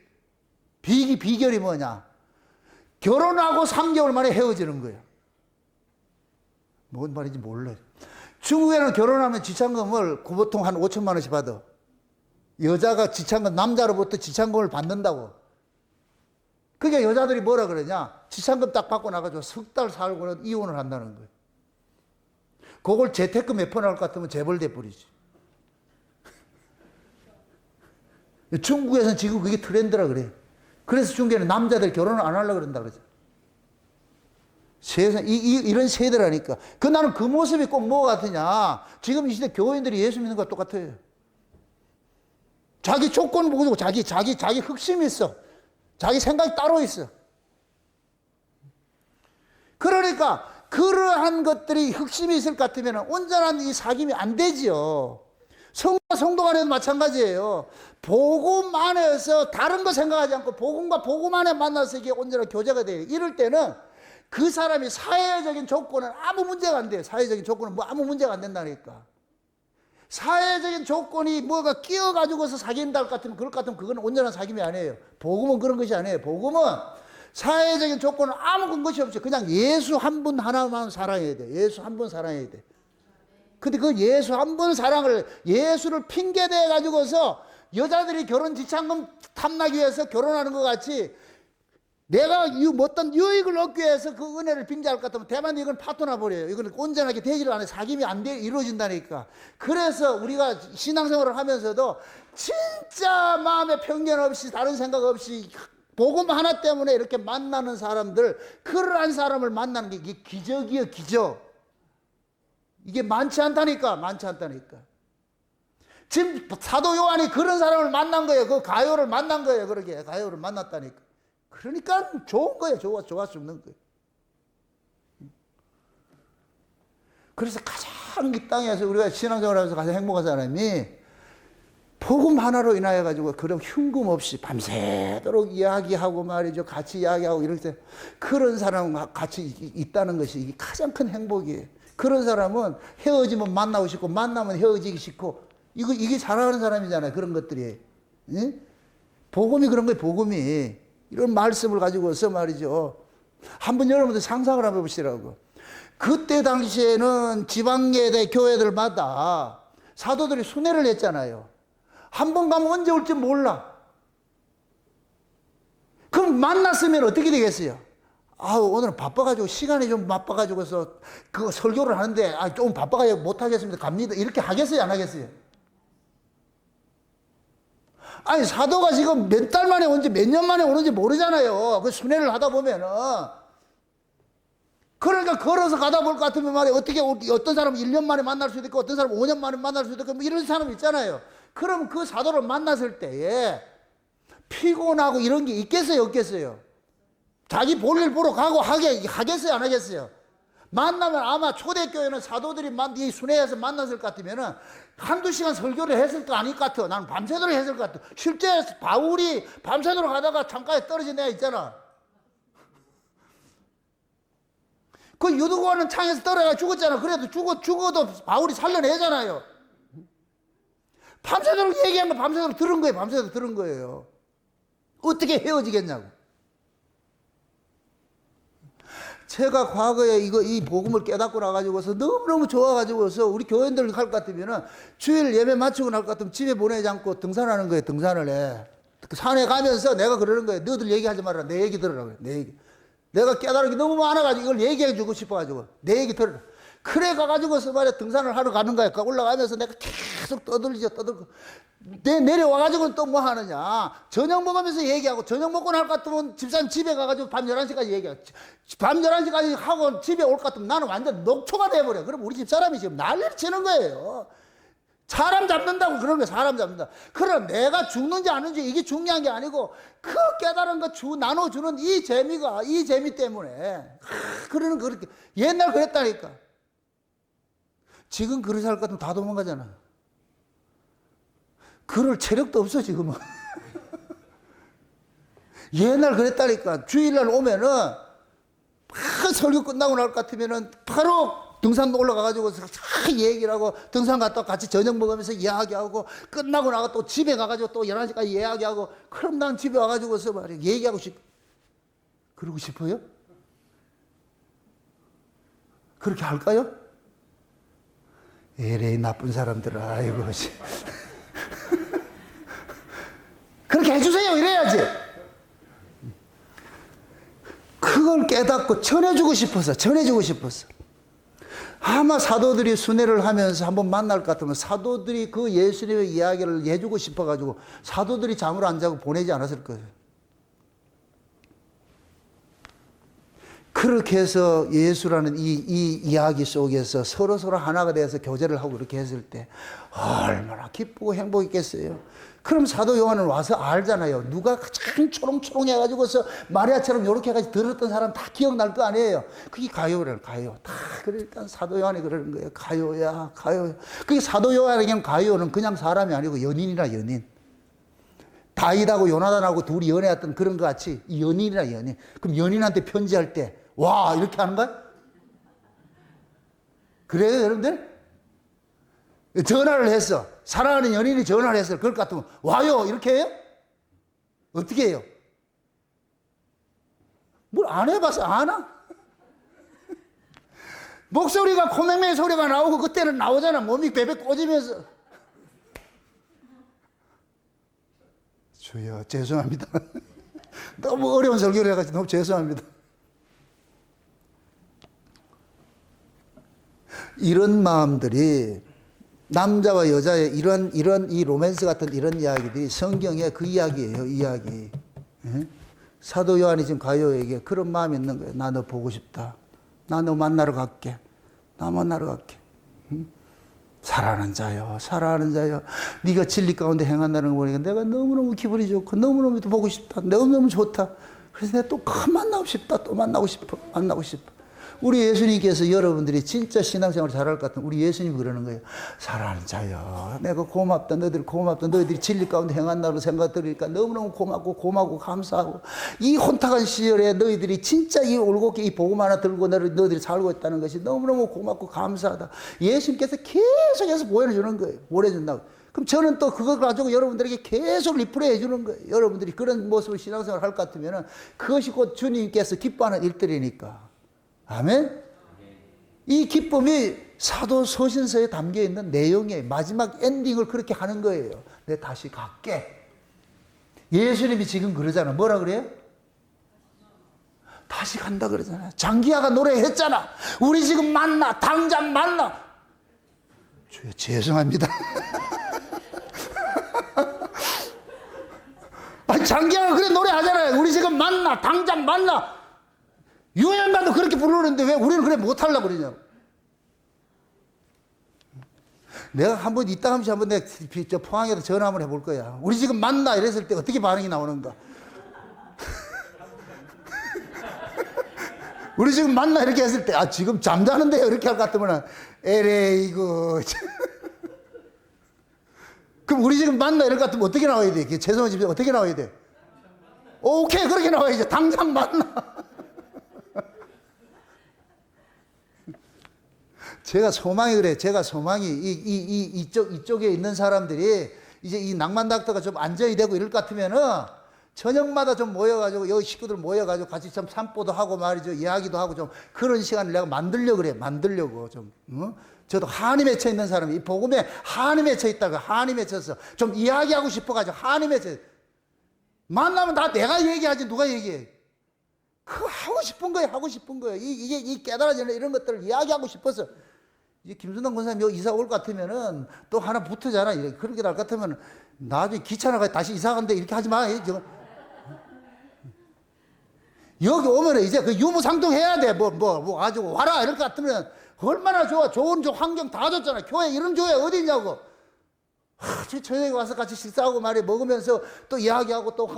비결이 뭐냐? 결혼하고 3개월 만에 헤어지는 거예요. 뭔 말인지 몰라요. 중국에는 결혼하면 지참금을 보통 한 5천만 원씩 받아. 여자가 지참금, 남자로부터 지참금을 받는다고. 그게 여자들이 뭐라 그러냐? 지참금 딱 받고 나가지고 석 달 살고는 이혼을 한다는 거예요. 그걸 재테크 몇 번 할 것 같으면 재벌돼 버리지. 중국에서는 지금 그게 트렌드라 그래. 그래서 중국에는 남자들 결혼을 안 하려고 그런다 그러죠. 세상, 이런 세대라니까. 나는 그 모습이 꼭 뭐 같으냐. 지금 이 시대 교인들이 예수 믿는 것과 똑같아요. 자기 조건 보고 자기 흑심이 있어. 자기 생각이 따로 있어. 그러니까 그러한 것들이 흑심이 있을 것 같으면 온전한 이 사귐이 안 되지요. 성도 간에도 마찬가지예요. 복음 안에서 다른 거 생각하지 않고 복음과 복음 안에 만나서 이게 온전한 교제가 돼요. 이럴 때는 그 사람이 사회적인 조건은 아무 문제가 안 돼요. 사회적인 조건은 뭐 아무 문제가 안 된다니까. 사회적인 조건이 뭐가 끼어가지고서 사귄다 할 것 같으면 그럴 것 같으면 그건 온전한 사귐이 아니에요. 복음은 그런 것이 아니에요. 복음은 사회적인 조건은 아무 것이 없어요. 그냥 예수 한 분 하나만 사랑해야 돼. 예수 한 분 사랑해야 돼. 근데 그 예수 한 분 사랑을 예수를 핑계대 가지고서 여자들이 결혼 지참금 탐나기 위해서 결혼하는 것 같이 내가 어떤 유익을 얻기 위해서 그 은혜를 빙자할 것 같으면 대만 이건 파토나 버려요. 이건 온전하게 되지를 않아요. 사귐이 안 돼, 이루어진다니까. 그래서 우리가 신앙생활을 하면서도 진짜 마음에 편견 없이 다른 생각 없이 복음 하나 때문에 이렇게 만나는 사람들, 그러한 사람을 만나는 게 이게 기적이에요, 기적. 이게 많지 않다니까, 많지 않다니까. 지금 사도 요한이 그런 사람을 만난 거예요. 그 가요를 만난 거예요. 그러게 가요를 만났다니까. 그러니까 좋은 거예요. 좋아 죽는 거예요. 그래서 가장 이 땅에서 우리가 신앙생활하면서 가장 행복한 사람이 복음 하나로 인하여 가지고 그런 흉금 없이 밤새도록 이야기하고 말이죠. 같이 이야기하고 이럴 때 그런 사람과 같이 있다는 것이 이게 가장 큰 행복이에요. 그런 사람은 헤어지면 만나고 싶고 만나면 헤어지기 싫고 이게 잘하는 사람이잖아요. 그런 것들이. 예? 복음이 그런 거예요. 복음이. 이런 말씀을 가지고서 말이죠. 한번 여러분들 상상을 한번 해보시라고. 그때 당시에는 지방예대 교회들마다 사도들이 순회를 했잖아요. 한 번 가면 언제 올지 몰라. 그럼 만났으면 어떻게 되겠어요? 오늘은 바빠가지고, 시간이 좀 바빠가지고서, 그 설교를 하는데, 좀 바빠가지고 못하겠습니다. 갑니다. 이렇게 하겠어요? 안 하겠어요? 아니, 사도가 지금 몇 달 만에 오는지 몇 년 만에 오는지 모르잖아요. 그 순회를 하다 보면은. 그러니까 걸어서 가다 볼 것 같으면 말이야. 어떤 사람은 1년 만에 만날 수도 있고, 어떤 사람은 5년 만에 만날 수도 있고, 뭐 이런 사람 있잖아요. 그럼 그 사도를 만났을 때에 피곤하고 이런 게 있겠어요? 없겠어요? 자기 볼일 보러 가고 하겠어요? 안 하겠어요? 만나면 아마 초대교회는 사도들이 이 순회에서 만났을 것 같으면은 한두 시간 설교를 했을 거 아닐 것 같아요. 나는 밤새도록 했을 것 같아요. 실제 바울이 밤새도록 하다가 창가에 떨어진 애가 있잖아. 그 유두고는 창에서 떨어져 죽었잖아. 그래도 죽어도 바울이 살려내잖아요. 밤새도록 얘기한 거 밤새도록 들은 거예요. 밤새도록 들은 거예요. 어떻게 헤어지겠냐고. 제가 과거에 이 복음을 깨닫고 나가지고서 너무너무 좋아가지고서 우리 교인들 할 것 같으면은 주일 예배 마치고 날 것 같으면 집에 보내지 않고 등산하는 거예요. 등산을 해. 그 산에 가면서 내가 그러는 거예요. 너희들 얘기하지 말아라. 내 얘기 들으라고. 내 얘기. 내가 깨달은 게 너무 많아가지고 이걸 얘기해 주고 싶어가지고 내 얘기 들으라. 그래 가가지고서 말이야 등산을 하러 가는 거야. 올라가면서 내가 계속 떠들고 내려와가지고는 또 뭐 하느냐. 저녁 먹으면서 얘기하고 저녁 먹고 날 것 같으면 집사님 집에 가가지고 밤 11시까지 얘기하고 밤 11시까지 하고 집에 올 것 같으면 나는 완전 녹초가 돼버려. 그럼 우리 집사람이 지금 난리를 치는 거예요. 사람 잡는다고 그런 거예요. 사람 잡는다. 그럼 내가 죽는지 아는지 이게 중요한 게 아니고 그 깨달은 거 나눠주는 이 재미 때문에 그러는 그렇게 옛날 그랬다니까. 지금 그렇게 할 것 같으면 다 도망가잖아. 그럴 체력도 없어 지금은. 옛날 그랬다니까. 주일날 오면은 설교 끝나고 날 것 같으면은 바로 등산 올라가가지고 얘기를 하고 등산 갔다 같이 저녁 먹으면서 이야기하고 끝나고 나가 또 집에 가가지고 또 11시까지 이야기하고 그럼 난 집에 와가지고서 말이야 얘기하고 그러고 싶어요? 그렇게 할까요? 에레이 나쁜 사람들아, 아이고. 그렇게 해주세요, 이래야지. 그걸 깨닫고 전해주고 싶어서. 아마 사도들이 순회를 하면서 한번 만날 것 같으면 사도들이 그 예수님의 이야기를 해주고 싶어가지고 사도들이 잠을 안 자고 보내지 않았을 거예요. 그렇게 해서 예수라는 이 이야기 속에서 서로 하나가 돼서 교제를 하고 그렇게 했을 때 얼마나 기쁘고 행복했겠어요. 그럼 사도 요한은 와서 알잖아요. 누가 가장 초롱초롱해가지고서 마리아처럼 이렇게 해가지고 들었던 사람 다 기억날 거 아니에요. 그게 가요래요, 가요. 다 그래 일단 사도 요한이 그러는 거예요. 가요야. 그게 사도 요한에게는 가요는 그냥 사람이 아니고 연인이라 연인. 다윗하고 요나단하고 둘이 연애했던 그런 것 같이 연인이라 연인. 그럼 연인한테 편지할 때 와 이렇게 하는 거야? 그래요 여러분들? 전화를 했어. 사랑하는 연인이 전화를 했어. 그럴 것 같으면 와요 이렇게 해요? 어떻게 해요? 뭘 안 해봐서 아나? 목소리가 코맹맹 소리가 나오고 그때는 나오잖아. 몸이 베베 꽂으면서. 주여 죄송합니다. 너무 어려운 설교를 해가지고 너무 죄송합니다. 이런 마음들이 남자와 여자의 이런 이 로맨스 같은 이런 이야기들이 성경의 그 이야기예요. 이야기. 예? 사도 요한이 지금 가요에게 그런 마음이 있는 거예요. 나 너 보고 싶다. 나 너 만나러 갈게. 나 만나러 갈게. 응? 사랑하는 자요. 네가 진리 가운데 행한다는 거 보니까 내가 너무너무 기분이 좋고 너무너무 보고 싶다. 너무너무 좋다. 그래서 내가 또 만나고 싶다. 또 만나고 싶어. 우리 예수님께서 여러분들이 진짜 신앙생활 잘할 것 같은 우리 예수님이 그러는 거예요. 사랑하는 자요. 내가 고맙다. 너희들이 진리 가운데 행한다고 생각 들으니까 너무너무 고맙고 감사하고 이 혼탁한 시절에 너희들이 진짜 이 올곧게 이 복음 하나 들고 너희들이 살고 있다는 것이 너무너무 고맙고 감사하다. 예수님께서 계속해서 보여주는 거예요. 보내준다고. 그럼 저는 또 그걸 가지고 여러분들에게 계속 리플레이 해주는 거예요. 여러분들이 그런 모습을 신앙생활 할 것 같으면 그것이 곧 주님께서 기뻐하는 일들이니까. 아멘? 이 기쁨이 사도 서신서에 담겨 있는 내용의 마지막 엔딩을 그렇게 하는 거예요. 내가 다시 갈게. 예수님이 지금 그러잖아. 뭐라 그래요? 다시 간다 그러잖아요. 장기하가 노래했잖아. 우리 지금 만나. 당장 만나. 주여 죄송합니다. 아니, 장기하가 그래 노래하잖아요. 우리 지금 만나. 당장 만나. 유행가도 그렇게 부르는데 왜 우리는 그래 못하려고 그러냐고. 내가 한번 이따 한번 내가 포항에서 전화 한번 해볼 거야. 우리 지금 만나 이랬을 때 어떻게 반응이 나오는가. 우리 지금 만나 이렇게 했을 때 지금 잠자는데요 이렇게 할 것 같으면 에레이 이거. 그럼 우리 지금 만나 이럴 것 같으면 어떻게 나와야 돼? 죄송한 집에 어떻게 나와야 돼? 오케이 그렇게 나와야죠. 당장 만나. 제가 소망이 이쪽에 있는 사람들이 이제 이 낭만닥터가 좀 안정이 되고 이럴 것 같으면은 저녁마다 좀 모여가지고 여기 식구들 모여가지고 같이 좀 산보도 하고 말이죠. 이야기도 하고 좀 그런 시간을 내가 만들려고 좀. 저도 한이 맺혀 있는 사람이 이 복음에 한이 맺혀 있다가 한이 맺혀서 좀 이야기하고 싶어가지고 한이 맺혀. 만나면 다 내가 얘기하지 누가 얘기해. 그거 하고 싶은 거예요. 이 깨달아지는 이런 것들을 이야기하고 싶어서. 이제 김순당 권사님 여기 이사 올 것 같으면은 또 하나 붙으잖아. 그렇게 날 것 같으면 나중에 귀찮아가 다시 이사 간대 이렇게 하지 마. 여기 오면은 이제 그 유무상통 해야 돼. 가지고 와라. 이럴 것 같으면 얼마나 좋아. 좋은 환경 다 줬잖아. 교회 이런 교회 어디 있냐고. 저녁에 와서 같이 식사하고 말이 먹으면서 또 이야기하고 또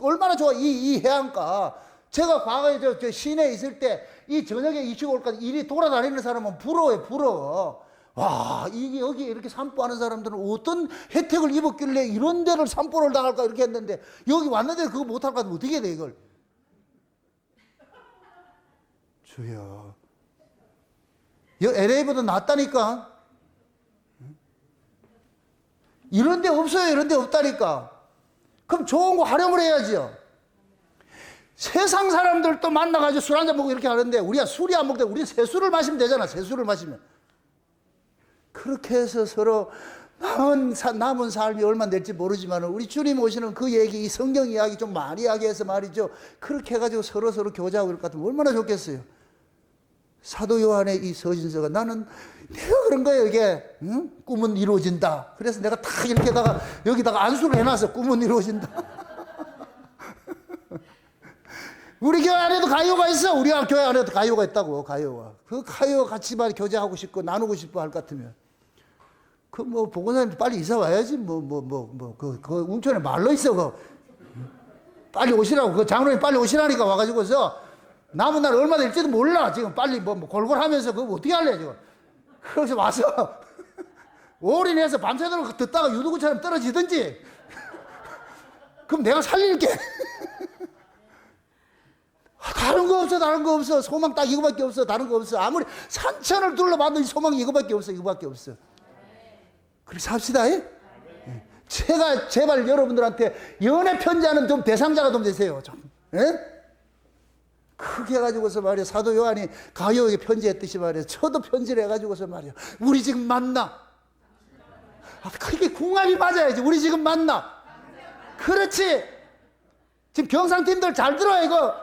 얼마나 좋아. 이 해안가. 제가 과거에 저 시내에 있을 때 이 저녁에 이쪽 올까지 이리 돌아다니는 사람은 부러워. 와, 이게 여기 이렇게 산보하는 사람들은 어떤 혜택을 입었길래 이런 데를 산보를 당할까 이렇게 했는데 여기 왔는데 그거 못할 것 같으면 어떻게 해야 돼 이걸? 주여. LA보다 낫다니까. 이런 데 없어요. 이런 데 없다니까. 그럼 좋은 거 활용을 해야지요. 세상 사람들도 만나가지고 술 한잔 먹고 이렇게 하는데 우리가 술이 안 먹되 우리는 새술을 마시면 되잖아. 새술을 마시면. 그렇게 해서 서로 남은 삶이 얼마나 될지 모르지만 우리 주님 오시는 그 얘기, 이 성경 이야기 좀 많이 이야기해서 말이죠. 그렇게 해가지고 서로 교제하고 그럴 것 같으면 얼마나 좋겠어요. 사도 요한의 이 서신서가 나는 내가 그런 거예요. 이게 꿈은 이루어진다. 그래서 내가 다 이렇게다가 여기다가 안수를 해놨어. 꿈은 이루어진다. 우리 교회 안에도 가요가 있어. 우리 교회 안에도 가요가 있다고. 가요가. 그 가요 같이 말 교제하고 싶고 나누고 싶어 할 것 같으면 그 뭐 보건사님 빨리 이사 와야지. 그 운천에 말로 있어. 빨리 오시라고. 그 장로님 빨리 오시라니까 와가지고서 남은 날 얼마 될지도 몰라. 지금 빨리 골골하면서 그거 어떻게 할래 지금. 그래서 와서 올인해서 밤새도록 듣다가 유두구처럼 떨어지든지. 그럼 내가 살릴게. 다른 거 없어. 다른 거 없어. 소망 딱 이거밖에 없어. 다른 거 없어. 아무리 산천을 둘러봐도 소망이 이거밖에 없어. 이거밖에 없어. 그렇게 삽시다. 제가 제발 여러분들한테 연애 편지하는 좀 대상자가 좀 되세요. 좀. 예? 크게 해가지고서 말이야. 사도 요한이 가요에게 편지했듯이 말이야. 저도 편지를 해가지고서 말이야. 우리 지금 만나. 그게 궁합이 맞아야지. 우리 지금 만나. 그렇지. 지금 경상팀들 잘 들어요, 이거.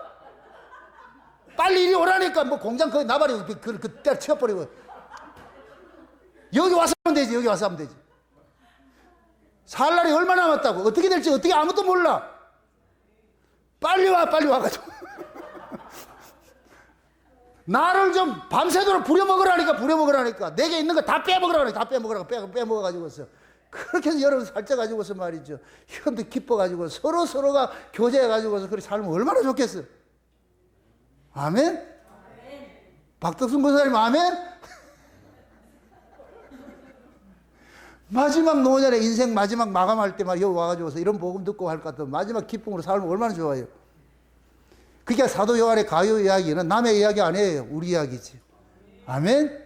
빨리 이리 오라니까. 뭐 공장 거기 나발이고, 때려 치워버리고. 여기 와서 하면 되지. 여기 와서 하면 되지. 살 날이 얼마 남았다고. 어떻게 될지 어떻게 아무도 몰라. 빨리 와, 빨리 와가지고. 나를 좀 밤새도록 부려먹으라니까. 내게 있는 거 다 빼먹으라니까. 다 빼먹어가지고서. 그렇게 해서 여러분 살쪄가지고서 말이죠. 현도 기뻐가지고 서로가 교제해가지고서 그렇게 살면 얼마나 좋겠어. 아멘? 박덕순 권사님 아멘? 마지막 노년에 인생 마지막 마감할 때 막 여기 와가지고서 이런 복음 듣고 할 것 같으면 마지막 기쁨으로 살면 얼마나 좋아요. 그게 사도 요한의 가요 이야기는 남의 이야기 아니에요. 우리 이야기지. 아멘?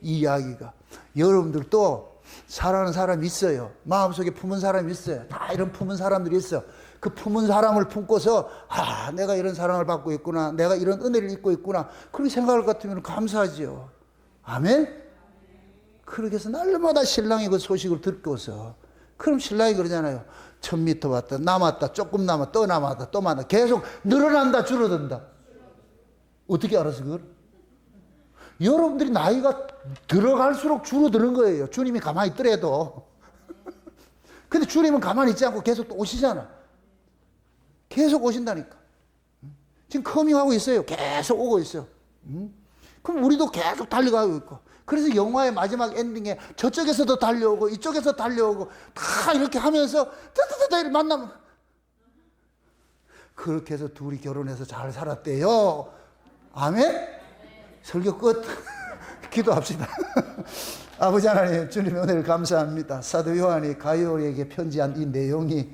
이 이야기가. 여러분들도 사랑하는 사람이 있어요. 마음속에 품은 사람이 있어요. 다 이런 품은 사람들이 있어. 그 품은 사람을 품고서 내가 이런 사랑을 받고 있구나. 내가 이런 은혜를 입고 있구나. 그렇게 생각할 것 같으면 감사하지요. 아멘? 그렇게 해서 날마다 신랑이 그 소식을 듣고서 그럼 신랑이 그러잖아요. 1000m 왔다, 남았다, 조금 남았다, 또 남았다, 또 많았다. 계속 늘어난다, 줄어든다. 어떻게 알아서 그걸? 여러분들이 나이가 들어갈수록 줄어드는 거예요. 주님이 가만히 있더라도. 근데 주님은 가만히 있지 않고 계속 또 오시잖아. 계속 오신다니까. 지금 커밍하고 있어요. 계속 오고 있어요. 그럼 우리도 계속 달려가고 있고. 그래서 영화의 마지막 엔딩에 저쪽에서도 달려오고 이쪽에서 달려오고 다 이렇게 하면서 따따따따 만나면 그렇게 해서 둘이 결혼해서 잘 살았대요. 아멘? 설교 끝. 기도합시다. 아버지 하나님, 주님의 은혜를 감사합니다. 사도 요한이 가요에게 편지한 이 내용이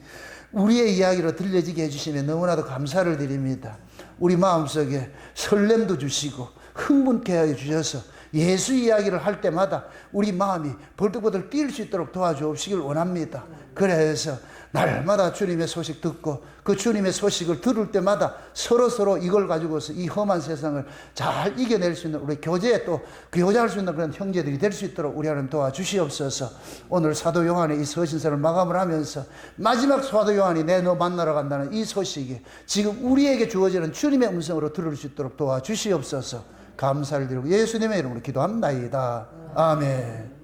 우리의 이야기로 들려지게 해주시면 너무나도 감사를 드립니다. 우리 마음속에 설렘도 주시고 흥분케 해주셔서 예수 이야기를 할 때마다 우리 마음이 벌떡벌떡 뛸 수 있도록 도와주옵시길 원합니다. 그래서 날마다 주님의 소식 듣고 그 주님의 소식을 들을 때마다 서로 이걸 가지고서 이 험한 세상을 잘 이겨낼 수 있는 우리 교제에 또 교제할 수 있는 그런 형제들이 될 수 있도록 우리 하나님 도와주시옵소서. 오늘 사도 요한의 이 서신서를 마감을 하면서 마지막 사도 요한이 내 너 만나러 간다는 이 소식이 지금 우리에게 주어지는 주님의 음성으로 들을 수 있도록 도와주시옵소서. 감사를 드리고 예수님의 이름으로 기도합니다. 아멘.